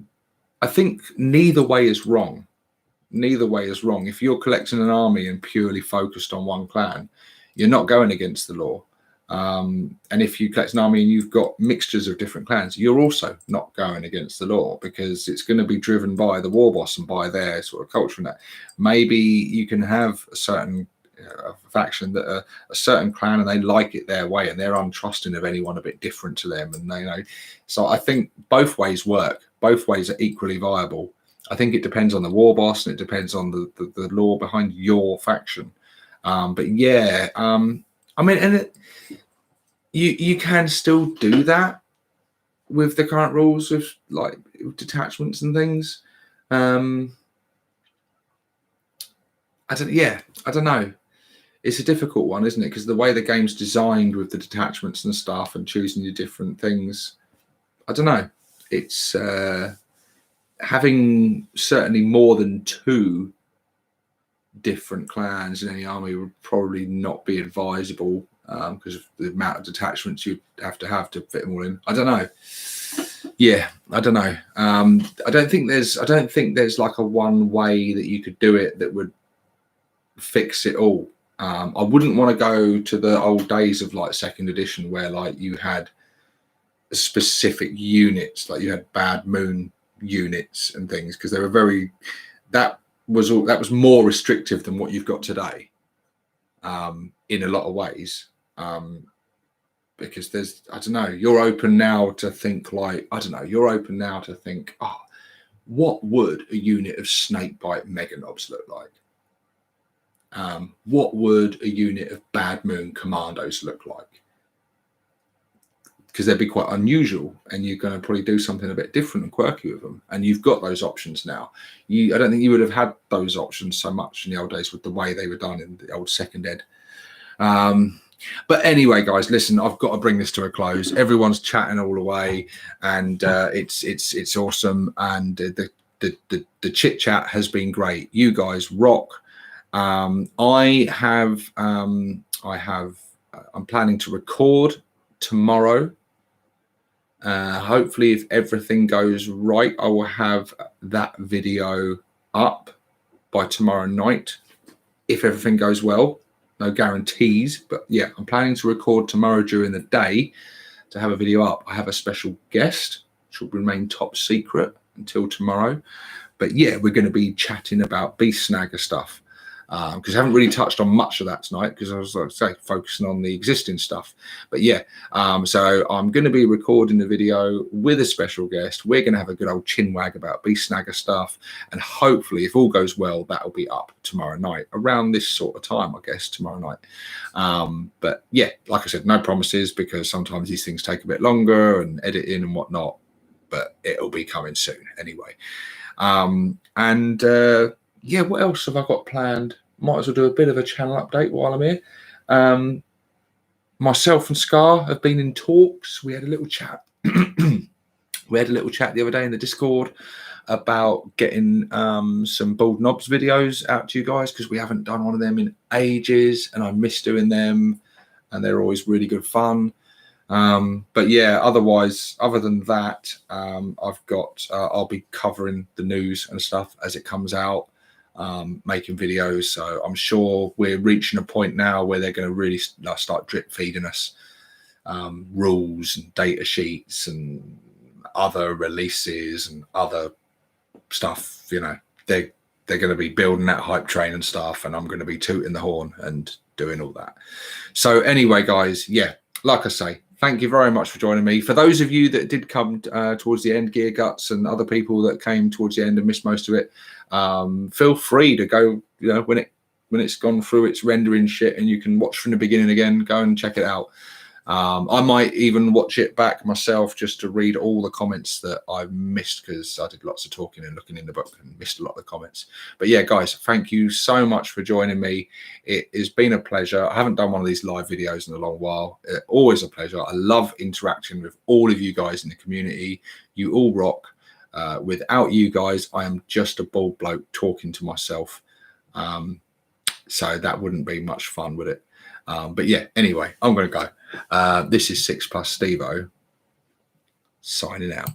B: neither way is wrong. Neither way is wrong. If you're collecting an army and purely focused on one clan, you're not going against the law. And if you collect an army and you've got mixtures of different clans, you're also not going against the law, because it's going to be driven by the war boss and by their sort of culture and that. Maybe you can have a certain faction that are a certain clan and they like it their way and they're untrusting of anyone a bit different to them, and they know. So I think both ways work. Both ways are equally viable. I think it depends on the war boss and it depends on the law behind your faction. But yeah, I mean, and you can still do that with the current rules with like detachments and things. I don't know. It's a difficult one, isn't it? Because the way the game's designed with the detachments and stuff and choosing the different things, I don't know. It's having certainly more than 2 different clans in any army would probably not be advisable, because of the amount of detachments you'd have to fit them all in. I don't know. Yeah, I don't know. I don't think there's like a one way that you could do it that would fix it all. I wouldn't want to go to the old days of like 2nd edition where like you had specific units, like you had Bad Moon units and things, because they were that was more restrictive than what you've got today, in a lot of ways. Because there's, I don't know, you're open now to think, oh, what would a unit of Snakebite Meganobs look like? What would a unit of Bad Moon Commandos look like? Because they'd be quite unusual, and you're going to probably do something a bit different and quirky with them. And you've got those options now. I don't think you would have had those options so much in the old days with the way they were done in the old 2nd ed. But anyway, guys, listen, I've got to bring this to a close. Everyone's chatting all the way, and it's awesome. And the chit chat has been great. You guys rock. I'm planning to record tomorrow. Hopefully, if everything goes right, I will have that video up by tomorrow night. If everything goes well, no guarantees, but yeah, I'm planning to record tomorrow during the day to have a video up. I have a special guest, which will remain top secret until tomorrow. But yeah, we're going to be chatting about Beast Snagga stuff. because I haven't really touched on much of that tonight because I was, like I say, focusing on the existing stuff. But yeah, so I'm going to be recording the video with a special guest. We're going to have a good old chinwag about Beast Snagga stuff, and hopefully, if all goes well, that'll be up tomorrow night around this sort of time, I guess, tomorrow night. But yeah, like I said, no promises because sometimes these things take a bit longer and editing and whatnot, but it'll be coming soon anyway. Yeah, what else have I got planned? Might as well do a bit of a channel update while I'm here. Myself and Scar have been in talks. We had a little chat. We had a little chat the other day in the Discord about getting some Bald Knobs videos out to you guys because we haven't done one of them in ages, and I miss doing them, and they're always really good fun. But yeah, otherwise, other than that, I'll be covering the news and stuff as it comes out. Making videos, so I'm sure we're reaching a point now where they're going to really start drip feeding us rules and data sheets and other releases and other stuff. You know, they're going to be building that hype train and stuff, and I'm going to be tooting the horn and doing all that. So anyway, guys, yeah, like I say, thank you very much for joining me. For those of you that did come towards the end, Gear Guts, and other people that came towards the end and missed most of it, feel free to go, you know, when it's gone through its rendering shit and you can watch from the beginning again, go and check it out. I might even watch it back myself just to read all the comments that I missed because I did lots of talking and looking in the book and missed a lot of the comments. But yeah, guys, thank you so much for joining me. It has been a pleasure. I haven't done one of these live videos in a long while. Always a pleasure. I love interacting with all of you guys in the community. You all rock. Without you guys, I am just a bald bloke talking to myself. So that wouldn't be much fun, would it? But yeah, anyway, I'm going to go. This is 6+ Stevo signing out.